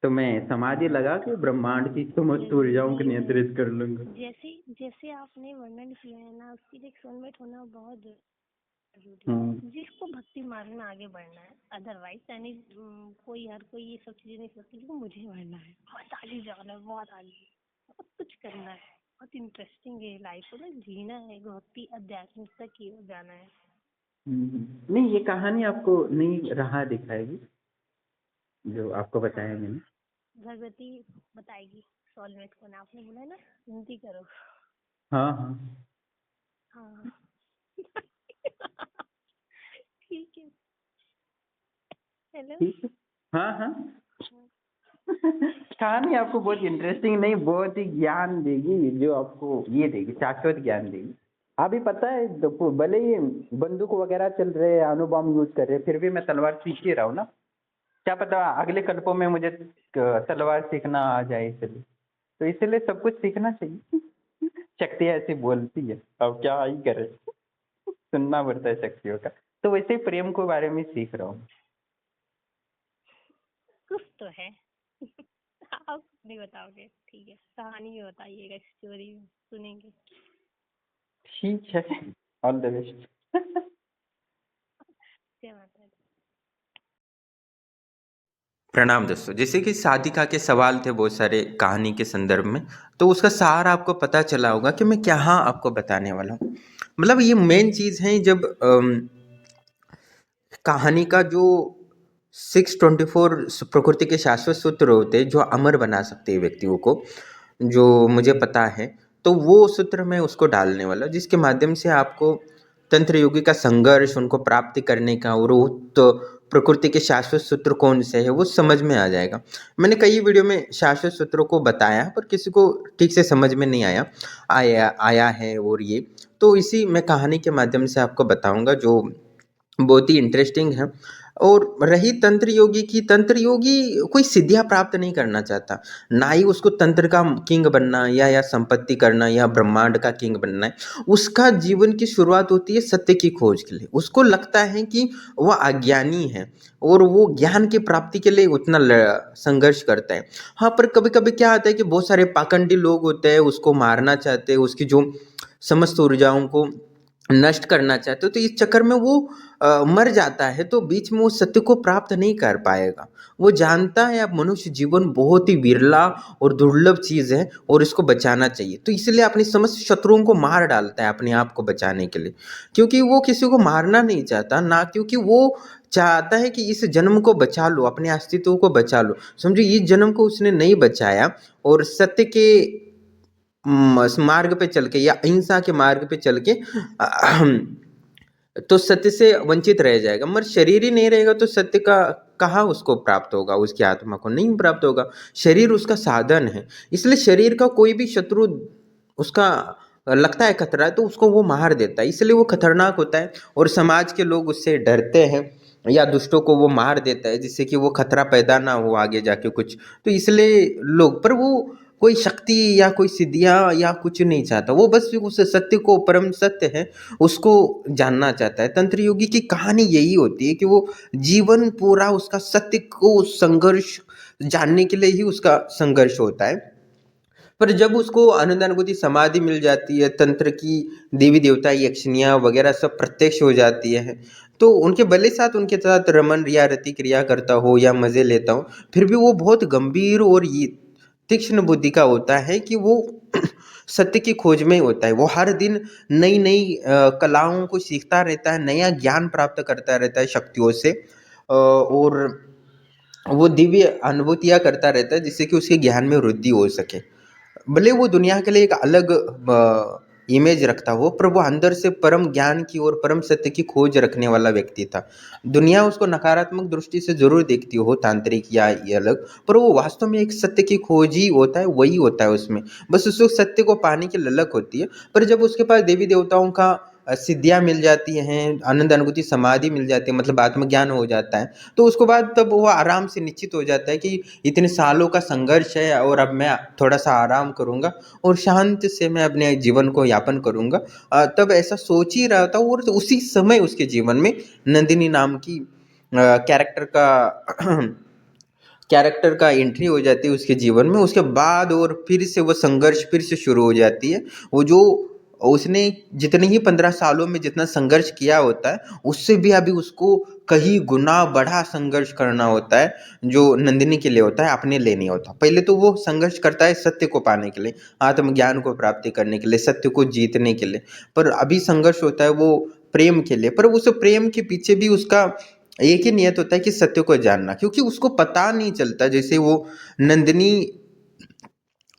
तो मैं समाधि लगा के ब्रह्मांड की समस्त ऊर्जाओं को नहीं, नियंत्रित कर लूंगा। जैसे जैसे आपने वर्णन किया है ना, उसके लिए सोलमेट होना बहुत जरूरी हम्म। है, जिसको भक्ति मार्ग में आगे बढ़ना है। अदरवाइज यानी हर कोई ये सब चीजें नहीं सोचती, लेकिन मुझे बढ़ना है, बहुत आगे जाना है, बहुत आगे, बहुत कुछ करना है, बहुत इंटरेस्टिंग है लाइफ को ना, जीना है, भक्ति आध्यात्मिकता की ओर जाना है। नहीं, ये कहानी आपको नहीं रहा दिखाएगी, जो आपको बताया हाँ, मैंने। भगवती बताएगी सोलमेट को ना, आपने बोला है ना, विनती करो। हाँ हाँ। हाँ। ठीक है। हेलो। ठीक है। हाँ हाँ। कहानी आपको बहुत इंटरेस्टिंग नहीं, बहुत ही ज्ञान देगी, जो आपको ये देगी, शाश्वत ज्ञान देगी। अभी पता है, भले ही बंदूक वगैरह चल रहे हैं, अणुबॉम्ब यूज कर रहे हैं, फिर भी मैं तलवार सीख ही रहा हूँ ना। क्या पता अगले कल्पों में मुझे तलवार सीखना आ जाए, इसलिए तो इसलिए सब कुछ सीखना चाहिए। शक्तियाँ ऐसी बोलती है, अब क्या ही करे, सुनना पड़ता है शक्तियों का। तो वैसे ही प्रेम के बारे में सीख रहा हूँ। कुछ तो है। आप नहीं बताओगे, ठीक है, कहानी में बताइएगा, स्टोरी में सुनेंगे। ठीक है, ऑल द बेस्ट। जय माता दी। प्रणाम दोस्तों। जैसे कि साधिका के सवाल थे बहुत सारे कहानी के संदर्भ में, तो उसका सार आपको पता चला होगा कि मैं क्या आपको बताने वाला हूँ। मतलब ये मेन चीज़ है जब कहानी का जो 624 प्रकृति के शाश्वत सूत्र होते हैं जो अमर बना सकते हैं व्यक्तियों को, जो मुझे पता है, तो वो सूत्र मैं उसको डालने वाला हूँ, जिसके माध्यम से आपको तंत्र योगी का संघर्ष, उनको प्राप्ति करने का और वो तो प्रकृति के शाश्वत सूत्र कौन से है वो समझ में आ जाएगा। मैंने कई वीडियो में शाश्वत सूत्रों को बताया पर किसी को ठीक से समझ में नहीं आया है। और ये तो इसी मैं कहानी के माध्यम से आपको बताऊंगा जो बहुत ही इंटरेस्टिंग है। और रही तंत्र योगी की, तंत्र योगी कोई सिद्धियां प्राप्त नहीं करना चाहता, ना ही उसको तंत्र का किंग बनना या संपत्ति करना या ब्रह्मांड का किंग बनना है। उसका जीवन की शुरुआत होती है सत्य की खोज के लिए। उसको लगता है कि वह अज्ञानी है और वो ज्ञान की प्राप्ति के लिए उतना संघर्ष करता है। हाँ, पर कभी कभी क्या आता है कि बहुत सारे पाखंडी लोग होते हैं, उसको मारना चाहते हैं, उसकी जो समस्त ऊर्जाओं को नष्ट करना चाहते हो, तो इस चक्कर में वो मर जाता है, तो बीच में वो सत्य को प्राप्त नहीं कर पाएगा। वो जानता है अब मनुष्य जीवन बहुत ही विरला और दुर्लभ चीज़ है और इसको बचाना चाहिए, तो इसलिए अपनी समस्त शत्रुओं को मार डालता है अपने आप को बचाने के लिए, क्योंकि वो किसी को मारना नहीं चाहता, ना क्योंकि वो चाहता है कि इस जन्म को बचा लो, अपने अस्तित्व को बचा लो। समझो इस जन्म को उसने नहीं बचाया और सत्य के मार्ग पे चल के या अहिंसा के मार्ग पे चल के तो सत्य से वंचित रह जाएगा। मगर शरीर ही नहीं रहेगा तो सत्य का कहाँ उसको प्राप्त होगा, उसकी आत्मा को नहीं प्राप्त होगा। शरीर उसका साधन है, इसलिए शरीर का कोई भी शत्रु उसका लगता है खतरा है तो उसको वो मार देता है, इसलिए वो खतरनाक होता है और समाज के लोग उससे डरते हैं या दुष्टों को वो मार देता है जिससे कि वो खतरा पैदा ना हो आगे जाके कुछ। तो इसलिए लोग, पर वो कोई शक्ति या कोई सिद्धियां या कुछ नहीं चाहता, वो बस उस सत्य को, परम सत्य है, उसको जानना चाहता है। तंत्र योगी की कहानी यही होती है कि वो जीवन पूरा उसका सत्य को संघर्ष जानने के लिए ही उसका संघर्ष होता है। पर जब उसको आनंदानुभूति समाधि मिल जाती है, तंत्र की देवी देवता यक्षिणियाँ वगैरह सब प्रत्यक्ष हो जाती है, तो उनके भले साथ उनके साथ रमन या रति क्रिया करता हो या मजे लेता हो, फिर भी वो बहुत गंभीर और ये तीक्ष्ण बुद्धि का होता है कि वो सत्य की खोज में होता है। वो हर दिन नई नई कलाओं को सीखता रहता है, नया ज्ञान प्राप्त करता रहता है शक्तियों से, और वो दिव्य अनुभूतियाँ करता रहता है जिससे कि उसके ज्ञान में वृद्धि हो सके। भले वो दुनिया के लिए एक अलग इमेज रखता हो, पर वो अंदर से परम ज्ञान की और परम सत्य की खोज रखने वाला व्यक्ति था। दुनिया उसको नकारात्मक दृष्टि से जरूर देखती हो, तांत्रिक या ये अलग, पर वो वास्तव में एक सत्य की खोज ही होता है, वही होता है उसमें। बस उसको सत्य को पाने की ललक होती है। पर जब उसके पास देवी देवताओं का सिद्धियाँ मिल जाती हैं, आनंद अनुभूति समाधि मिल जाती है, मतलब आत्मज्ञान हो जाता है, तो उसके बाद तब वो आराम से निश्चित हो जाता है कि इतने सालों का संघर्ष है और अब मैं थोड़ा सा आराम करूँगा और शांति से मैं अपने जीवन को यापन करूँगा। तब ऐसा सोच ही रहा था और तो उसी समय उसके जीवन में नंदिनी नाम की कैरेक्टर का एंट्री हो जाती है उसके जीवन में। उसके बाद और फिर से वो संघर्ष फिर से शुरू हो जाती है। वो जो उसने जितने ही 15 सालों में जितना संघर्ष किया होता है, उससे भी अभी उसको कहीं गुना बढ़ा संघर्ष करना होता है, जो नंदिनी के लिए होता है, अपने लिए नहीं होता। पहले तो वो संघर्ष करता है सत्य को पाने के लिए, आत्मज्ञान को प्राप्ति करने के लिए, सत्य को जीतने के लिए। पर अभी संघर्ष होता है वो प्रेम के लिए, पर उस प्रेम के पीछे भी उसका एक ही नियत होता है कि सत्य को जानना, क्योंकि उसको पता नहीं चलता।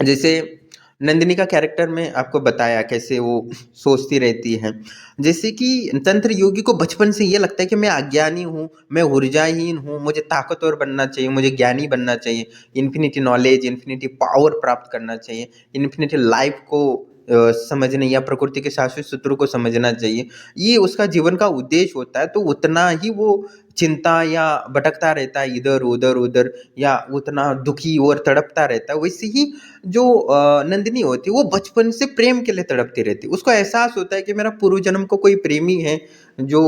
जैसे नंदिनी का कैरेक्टर में आपको बताया कैसे वो सोचती रहती है। जैसे कि तंत्र योगी को बचपन से ये लगता है कि मैं अज्ञानी हूँ, मैं ऊर्जाहीन हूँ, मुझे ताकतवर बनना चाहिए, मुझे ज्ञानी बनना चाहिए, इन्फिनिटी नॉलेज, इन्फिनिटी पावर प्राप्त करना चाहिए, इन्फिनिटी लाइफ को समझने या प्रकृति के शाश्वत सूत्रों को समझना चाहिए। ये उसका जीवन का उद्देश्य होता है, तो उतना ही वो चिंता या भटकता रहता है इधर उधर उधर, या उतना दुखी और तड़पता रहता है। वैसे ही जो नंदिनी होती है वो बचपन से प्रेम के लिए तड़पती रहती है। उसको एहसास होता है कि मेरा पूर्व जन्म को कोई प्रेमी है जो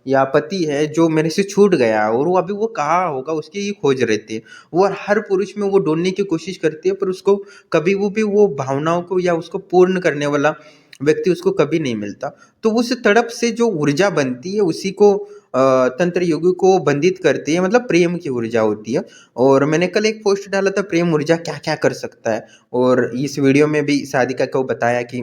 या पति है जो मेरे से छूट गया, और वो अभी वो कहाँ होगा उसकी ही खोज रहती है। वो हर पुरुष में वो ढूंढने की कोशिश करती है, पर उसको कभी वो भी वो भावनाओं को या उसको पूर्ण करने वाला व्यक्ति उसको कभी नहीं मिलता। तो उस तड़प से जो ऊर्जा बनती है उसी को तंत्र योगी को बंधित करती है, मतलब प्रेम की ऊर्जा होती है। और मैंने कल एक पोस्ट डाला था प्रेम ऊर्जा क्या क्या कर सकता है, और इस वीडियो में भी साधिका को बताया कि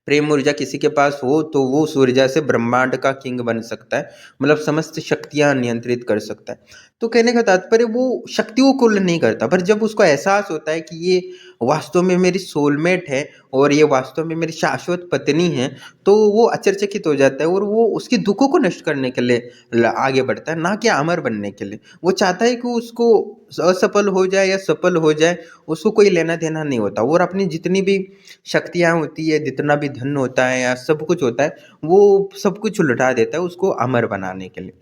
प्रेम ऊर्जा किसी के पास हो तो वो उस ऊर्जा से ब्रह्मांड का किंग बन सकता है, मतलब समस्त शक्तियां नियंत्रित कर सकता है। तो कहने का तात्पर्य वो शक्तियों को नहीं करता, पर जब उसको एहसास होता है कि ये वास्तव में मेरी सोलमेट है और ये वास्तव में मेरी शाश्वत पत्नी है, तो वो आश्चर्यचकित हो जाता है और वो उसके दुखों को नष्ट करने के लिए आगे बढ़ता है, ना कि अमर बनने के लिए। वो चाहता है कि उसको असफल हो जाए या सफल हो जाए, उसको कोई लेना देना नहीं होता, और अपनी जितनी भी शक्तियाँ होती है, जितना भी धन होता है या सब कुछ होता है, वो सब कुछ लुटा देता है उसको अमर बनाने के लिए।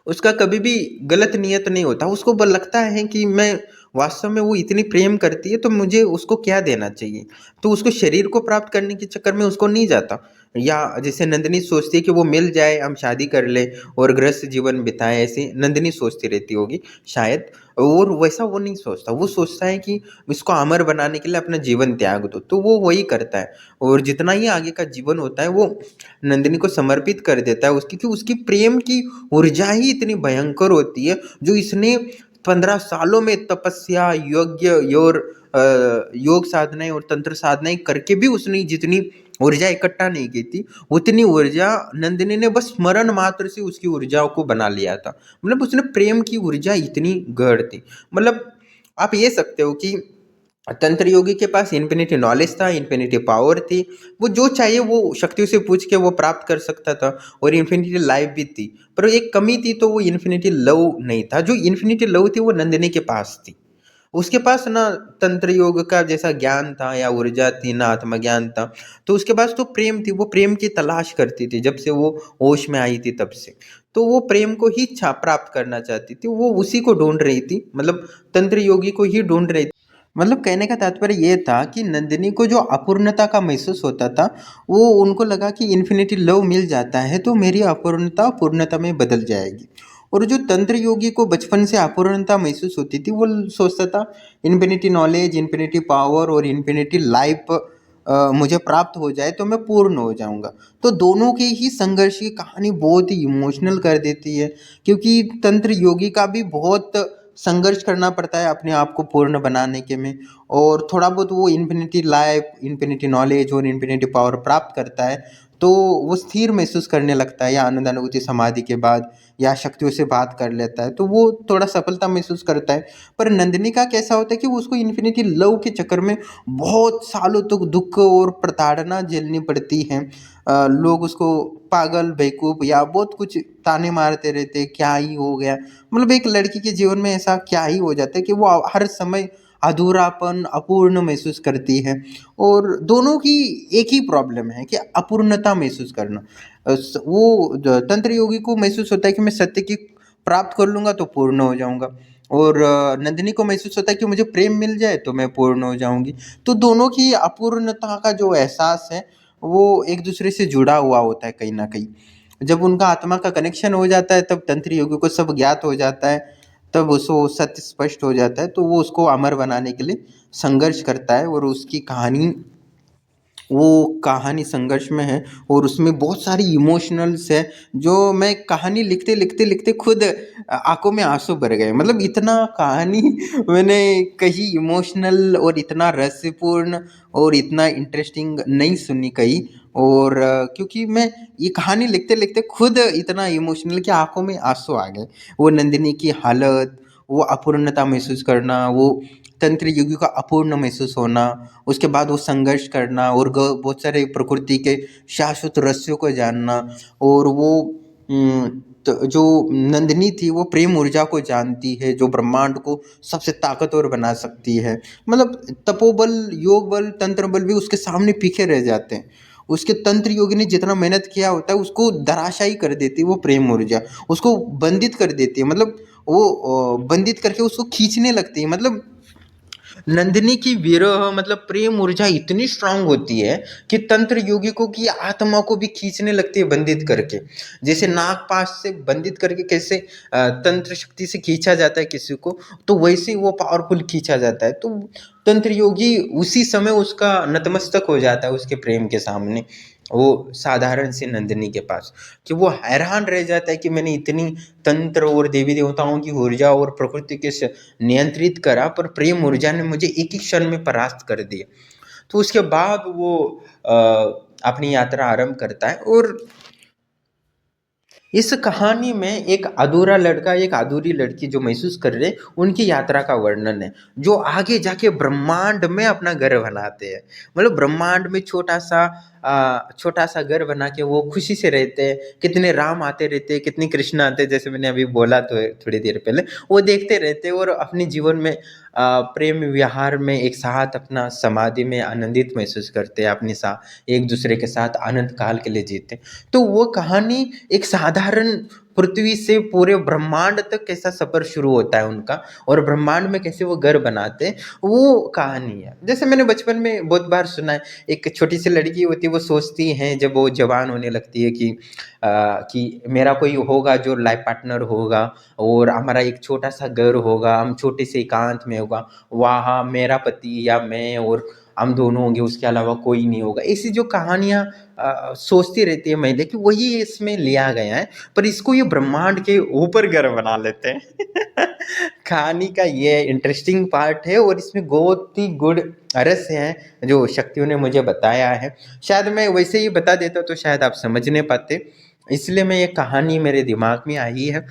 उसका कभी भी गलत नियत नहीं होता, उसको लगता है कि मैं वास्तव में वो इतनी प्रेम करती है तो मुझे उसको क्या देना चाहिए, तो उसको शरीर को प्राप्त करने के चक्कर में उसको नहीं जाता। या जैसे नंदिनी सोचती है कि वो मिल जाए, हम शादी कर ले और गृहस्थ जीवन बिताएं, ऐसे नंदिनी सोचती रहती होगी शायद, और वैसा वो नहीं सोचता। वो सोचता है कि इसको अमर बनाने के लिए अपना जीवन त्याग दो, तो वो वही करता है। और जितना ही आगे का जीवन होता है वो नंदिनी को समर्पित कर देता है उसकी, क्योंकि उसकी प्रेम की ऊर्जा ही इतनी भयंकर होती है, जो इसने 15 सालों में तपस्या यज्ञ और योग साधनाएं और तंत्र साधनाएं करके भी उसने जितनी ऊर्जा इकट्ठा नहीं की थी, उतनी ऊर्जा नंदिनी ने बस स्मरण मात्र से उसकी ऊर्जाओं को बना लिया था। मतलब उसने प्रेम की ऊर्जा इतनी गढ़ थी। मतलब आप ये सकते हो कि तंत्र योगी के पास इन्फिनिटी नॉलेज था, इन्फिनिटी पावर थी, वो जो चाहिए वो शक्तियों से पूछ के वो प्राप्त कर सकता था, और इन्फिनिटी लाइफ भी थी। पर एक कमी थी, तो वो इन्फिनिटी लव नहीं था। जो इन्फिनिटी लव थी वो नंदिनी के पास थी। उसके पास ना तंत्र योग का जैसा ज्ञान था या ऊर्जा थी, ना आत्मज्ञान था। तो उसके पास तो प्रेम थी, वो प्रेम की तलाश करती थी जब से वो होश में आई थी तब से। तो वो प्रेम को ही प्राप्त करना चाहती थी, वो उसी को ढूंढ रही थी, मतलब तंत्र योगी को ही ढूंढ रही थी। मतलब कहने का तात्पर्य ये था कि नंदिनी को जो अपूर्णता का महसूस होता था, वो उनको लगा कि इन्फिनिटी लव मिल जाता है तो मेरी अपूर्णता पूर्णता में बदल जाएगी। और जो तंत्र योगी को बचपन से अपूर्णता महसूस होती थी, वो सोचता था इन्फिनिटी नॉलेज, इन्फिनिटी पावर और इन्फिनिटी लाइफ मुझे प्राप्त हो जाए तो मैं पूर्ण हो जाऊंगा। तो दोनों की ही संघर्ष की कहानी बहुत ही इमोशनल कर देती है, क्योंकि तंत्र योगी का भी बहुत संघर्ष करना पड़ता है अपने आप को पूर्ण बनाने के में, और थोड़ा बहुत वो इन्फिनिटी लाइफ, इन्फिनिटी नॉलेज और इन्फिनिटी पावर प्राप्त करता है तो वो स्थिर महसूस करने लगता है, या आनंद अनुभूति समाधि के बाद, या शक्तियों से बात कर लेता है तो वो थोड़ा सफलता महसूस करता है। पर नंदिनी का कैसा होता है कि उसको इन्फिनिटी लव के चक्कर में बहुत सालों तक दुख और प्रताड़ना झेलनी पड़ती है। लोग उसको पागल, बेवकूफ़ या बहुत कुछ ताने मारते रहते, क्या ही हो गया। मतलब एक लड़की के जीवन में ऐसा क्या ही हो जाता है कि वो हर समय अधूरापन, अपूर्ण महसूस करती है। और दोनों की एक ही प्रॉब्लम है कि अपूर्णता महसूस करना। वो तंत्र योगी को महसूस होता है कि मैं सत्य की प्राप्त कर लूँगा तो पूर्ण हो जाऊँगा, और नंदिनी को महसूस होता है कि मुझे प्रेम मिल जाए तो मैं पूर्ण हो जाऊँगी। तो दोनों की अपूर्णता का जो एहसास है वो एक दूसरे से जुड़ा हुआ होता है कहीं ना कहीं। जब उनका आत्मा का कनेक्शन हो जाता है तब तंत्र योगी को सब ज्ञात हो जाता है, तब उसको सत्य स्पष्ट हो जाता है, तो वो उसको अमर बनाने के लिए संघर्ष करता है। और उसकी कहानी, वो कहानी संघर्ष में है और उसमें बहुत सारी इमोशनल्स है, जो मैं कहानी लिखते लिखते लिखते खुद आंखों में आंसू भर गए। मतलब इतना कहानी मैंने कहीं इमोशनल और इतना रहस्यपूर्ण और इतना इंटरेस्टिंग नहीं सुनी कहीं। और क्योंकि मैं ये कहानी लिखते लिखते खुद इतना इमोशनल कि आंखों में आंसू आ गए। वो नंदिनी की हालत, वो अपूर्णता महसूस करना, वो तंत्र योगी का अपूर्ण महसूस होना, उसके बाद वो संघर्ष करना और बहुत सारे प्रकृति के शाश्वत रहस्यों को जानना, और वो जो नंदिनी थी वो प्रेम ऊर्जा को जानती है जो ब्रह्मांड को सबसे ताकतवर बना सकती है। मतलब तपोबल, योग बल, तंत्र बल भी उसके सामने पीछे रह जाते हैं। उसके तंत्र योगी ने जितना मेहनत किया होता है उसको धराशायी कर देती है वो प्रेम ऊर्जा, उसको बंधित कर देती है। मतलब वो बंधित करके उसको खींचने लगती है। मतलब नंदिनी की विरह मतलब प्रेम ऊर्जा इतनी स्ट्रांग होती है कि तंत्र यौगिकों की आत्मा को भी खींचने लगती है बंधित करके। जैसे नागपाश से बंधित करके कैसे तंत्र शक्ति से खींचा जाता है किसी को, तो वैसे ही वो पावरफुल खींचा जाता है। तो तंत्र योगी उसी समय उसका नतमस्तक हो जाता है उसके प्रेम के सामने, वो साधारण सी नंदिनी के पास, कि वो हैरान रह जाता है कि मैंने इतनी तंत्र और देवी देवताओं की ऊर्जा और प्रकृति के नियंत्रित करा, पर प्रेम ऊर्जा ने मुझे एक ही क्षण में परास्त कर दिया। तो उसके बाद वो अ, अपनी यात्रा आरंभ करता है। और इस कहानी में एक अधूरा लड़का एक अधूरी लड़की जो महसूस कर रहे, उनकी यात्रा का वर्णन है, जो आगे जाके ब्रह्मांड में अपना घर बनाते हैं। मतलब ब्रह्मांड में छोटा सा घर बना के वो खुशी से रहते हैं। कितने राम आते रहते हैं, कितने कृष्ण आते हैं, जैसे मैंने अभी बोला तो थोड़ी देर पहले, वो देखते रहते हैं और अपने जीवन में प्रेम विहार में एक साथ अपना समाधि में आनंदित महसूस करते हैं, अपने साथ एक दूसरे के साथ अनंत काल के लिए जीते। तो वो कहानी एक साधारण पृथ्वी से पूरे ब्रह्मांड तक कैसा सफर शुरू होता है उनका, और ब्रह्मांड में कैसे वो घर बनाते हैं, वो कहानी है। जैसे मैंने बचपन में बहुत बार सुना है, एक छोटी सी लड़की होती है, वो सोचती है जब वो जवान होने लगती है कि मेरा कोई होगा जो लाइफ पार्टनर होगा, और हमारा एक छोटा सा घर होगा, हम छोटे से एकांत में होगा, वहाँ मेरा पति या मैं और हम दोनों होंगे, उसके अलावा कोई नहीं होगा। ऐसी जो कहानियाँ सोचती रहती है महिला की, वही इसमें लिया गया है, पर इसको ये ब्रह्मांड के ऊपर घर बना लेते हैं। कहानी का ये इंटरेस्टिंग पार्ट है, और इसमें बहुत ही गुड रहस्य हैं जो शक्तियों ने मुझे बताया है। शायद मैं वैसे ही बता देता तो शायद आप समझ नहीं पाते, इसलिए मैं ये कहानी मेरे दिमाग में आई है।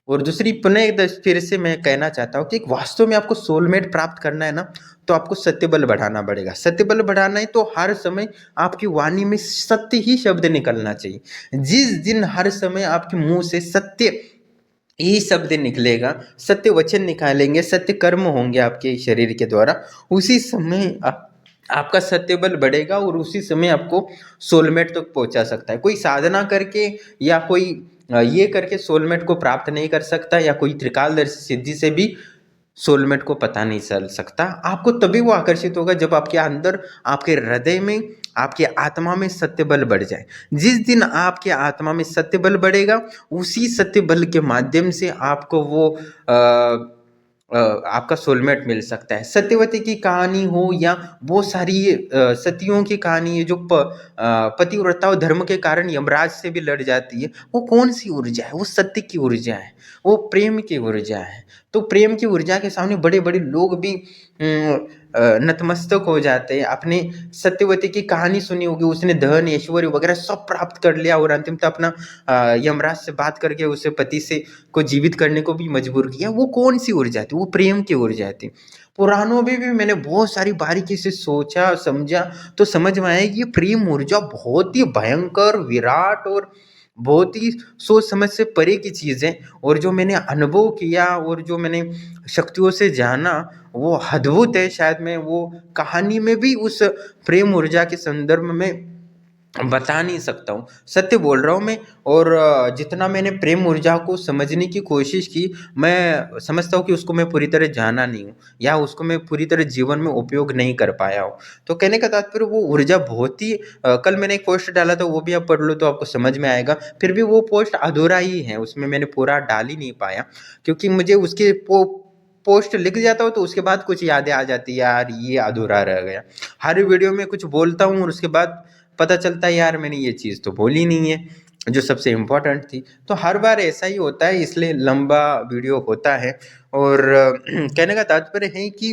और दूसरी पुनः एक फिर से मैं कहना चाहता हूँ कि वास्तव में आपको सोलमेट प्राप्त करना है ना, तो आपको सत्य बल बढ़ाना पड़ेगा। सत्य बल बढ़ाना है तो हर समय आपकी वाणी में सत्य ही शब्द निकलना चाहिए। जिस दिन हर समय आपके मुंह से सत्य ही शब्द निकलेगा, सत्य वचन निकालेंगे, सत्य कर्म होंगे आपके शरीर के द्वारा, उसी समय आपका सत्य बल बढ़ेगा, और उसी समय आपको सोलमेट तक पहुंचा सकता है। कोई साधना करके या कोई ये करके सोलमेट को प्राप्त नहीं कर सकता, या कोई त्रिकालदर्शी सिद्धि से भी सोलमेट को पता नहीं चल सकता। आपको तभी वो आकर्षित होगा जब आपके अंदर, आपके हृदय में, आपकी आत्मा में सत्य बल बढ़ जाए। जिस दिन आपके आत्मा में सत्य बल बढ़ेगा, उसी सत्य बल के माध्यम से आपको वो आपका सोलमेट मिल सकता है। सत्यवती की कहानी हो या बहुत सारी सतियों की कहानी है जो पतिव्रता और धर्म के कारण यमराज से भी लड़ जाती है, वो कौन सी ऊर्जा है? वो सत्य की ऊर्जा है, वो प्रेम की ऊर्जा है। तो प्रेम की ऊर्जा के सामने बड़े बड़े लोग भी नतमस्तक हो जाते हैं। अपने सत्यवती की कहानी सुनी होगी, उसने धन ऐश्वर्य वगैरह सब प्राप्त कर लिया, और अंतिमतः अपना यमराज से बात करके उसे पति से को जीवित करने को भी मजबूर किया। वो कौन सी ऊर्जा थी? वो प्रेम की ऊर्जा थी। पुराणों में भी मैंने बहुत सारी बारीकी से सोचा समझा, तो समझ में आया कि ये प्रेम ऊर्जा बहुत ही भयंकर, विराट और बहुत ही सोच समझ से परे की चीज़ है। और जो मैंने अनुभव किया और जो मैंने शक्तियों से जाना, वो अद्भुत है। शायद मैं वो कहानी में भी उस प्रेम ऊर्जा के संदर्भ में बता नहीं सकता हूँ, सत्य बोल रहा हूँ मैं। और जितना मैंने प्रेम ऊर्जा को समझने की कोशिश की, मैं समझता हूँ कि उसको मैं पूरी तरह जाना नहीं हूँ, या उसको मैं पूरी तरह जीवन में उपयोग नहीं कर पाया हूँ। तो कहने का तात्पर्य वो ऊर्जा बहुत ही कल मैंने एक पोस्ट डाला था, वो भी आप पढ़ लो तो आपको समझ में आएगा। फिर भी वो पोस्ट अधूरा ही है, उसमें मैंने पूरा डाल ही नहीं पाया, क्योंकि मुझे उसके पोस्ट लिख जाता हूँ तो उसके बाद कुछ यादें आ जाती है, यार ये अधूरा रह गया। हर वीडियो में कुछ बोलता हूँ और उसके बाद पता चलता है यार मैंने ये चीज़ तो बोली नहीं है जो सबसे इम्पोर्टेंट थी। तो हर बार ऐसा ही होता है, इसलिए लंबा वीडियो होता है। और कहने का तात्पर्य है कि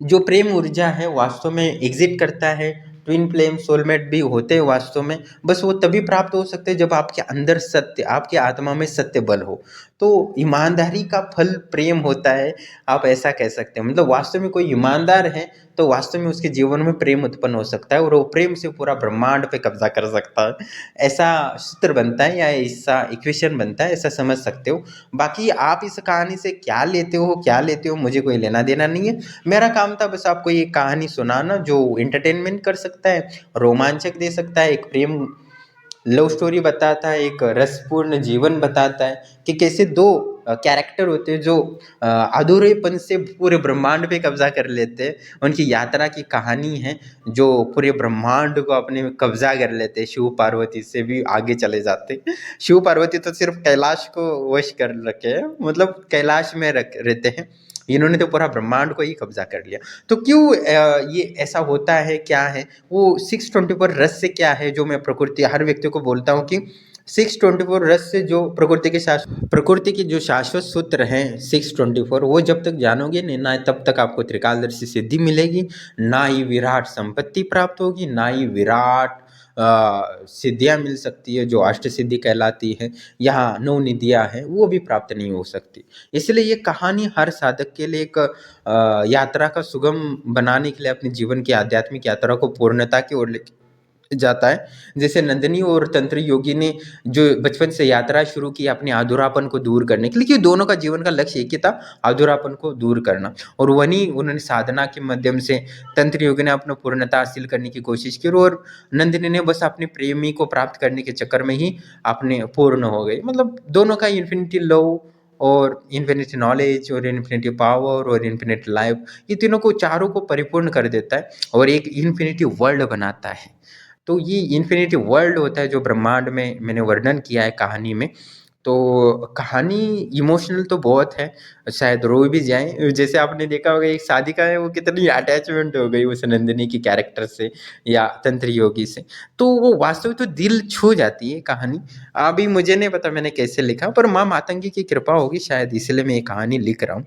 जो प्रेम ऊर्जा है वास्तव में एग्जिट करता है, ट्विन फ्लेम सोलमेट भी होते हैं वास्तव में, बस वो तभी प्राप्त हो सकते हैं जब आपके अंदर सत्य, आपकी आत्मा में सत्य बल हो। तो ईमानदारी का फल प्रेम होता है, आप ऐसा कह सकते हैं। मतलब वास्तव में कोई ईमानदार है तो वास्तव में उसके जीवन में प्रेम उत्पन्न हो सकता है, और वो प्रेम से पूरा ब्रह्मांड पे कब्जा कर सकता है। ऐसा सूत्र बनता है, या ऐसा इक्वेशन बनता है, ऐसा समझ सकते हो। बाकी आप इस कहानी से क्या लेते हो मुझे कोई लेना देना नहीं है। मेरा काम था बस आपको ये कहानी सुनाना जो एंटरटेनमेंट कर सकता है, रोमांचक दे सकता है, एक प्रेम लव स्टोरी बताता है, एक रसपूर्ण जीवन बताता है कि कैसे दो कैरेक्टर होते हैं जो अधूरेपन से पूरे ब्रह्मांड पे कब्जा कर लेते हैं, उनकी यात्रा की कहानी है जो पूरे ब्रह्मांड को अपने में कब्जा कर लेते हैं, शिव पार्वती से भी आगे चले जाते हैं। शिव पार्वती तो सिर्फ कैलाश को वश कर रखे हैं, मतलब कैलाश में रहते हैं, इन्होंने तो पूरा ब्रह्मांड को ही कब्जा कर लिया। तो क्यों ये ऐसा होता है, क्या है वो 624 रस से, क्या है जो मैं प्रकृति हर व्यक्ति को बोलता हूँ कि 624 रस से जो प्रकृति के जो शाश्वत सूत्र हैं 624, वो जब तक जानोगे नहीं ना, तब तक आपको त्रिकालदर्शी सिद्धि मिलेगी, ना ही विराट संपत्ति प्राप्त होगी, ना ही विराट सिद्धियाँ मिल सकती है जो अष्ट सिद्धि कहलाती है, यहाँ 9 निधियाँ हैं वो भी प्राप्त नहीं हो सकती। इसलिए ये कहानी हर साधक के लिए एक यात्रा का सुगम बनाने के लिए, अपने जीवन की आध्यात्मिक यात्रा को पूर्णता की ओर ले जाता है। जैसे नंदिनी और तंत्र योगी ने जो बचपन से यात्रा शुरू की अपने अधूरापन को दूर करने के लिए, क्योंकि दोनों का जीवन का लक्ष्य एक ही था, अधूरापन को दूर करना, और वहीं उन्होंने साधना के माध्यम से तंत्र योगी ने अपना पूर्णता हासिल करने की कोशिश की, और नंदिनी ने बस अपने प्रेमी को प्राप्त करने के चक्कर में ही अपने पूर्ण हो गई। मतलब दोनों का इन्फिनिटी लव और इन्फिनिटी नॉलेज और इन्फिनिटी पावर और इन्फिनिटी लाइफ, ये तीनों को, चारों को परिपूर्ण कर देता है और एक इन्फिनिटी वर्ल्ड बनाता है। तो ये इन्फिनिटी वर्ल्ड होता है जो ब्रह्मांड में मैंने वर्णन किया है कहानी में। तो कहानी इमोशनल तो बहुत है, शायद रो भी जाएँ। जैसे आपने देखा होगा एक साधिका है, वो कितनी अटैचमेंट हो गई उस नंदिनी की कैरेक्टर से या तंत्र योगी से, तो वो वास्तव में तो दिल छू जाती है कहानी। अभी मुझे नहीं पता मैंने कैसे लिखा, पर माँ मातंगी की कृपा होगी शायद, इसलिए मैं ये कहानी लिख रहा हूँ।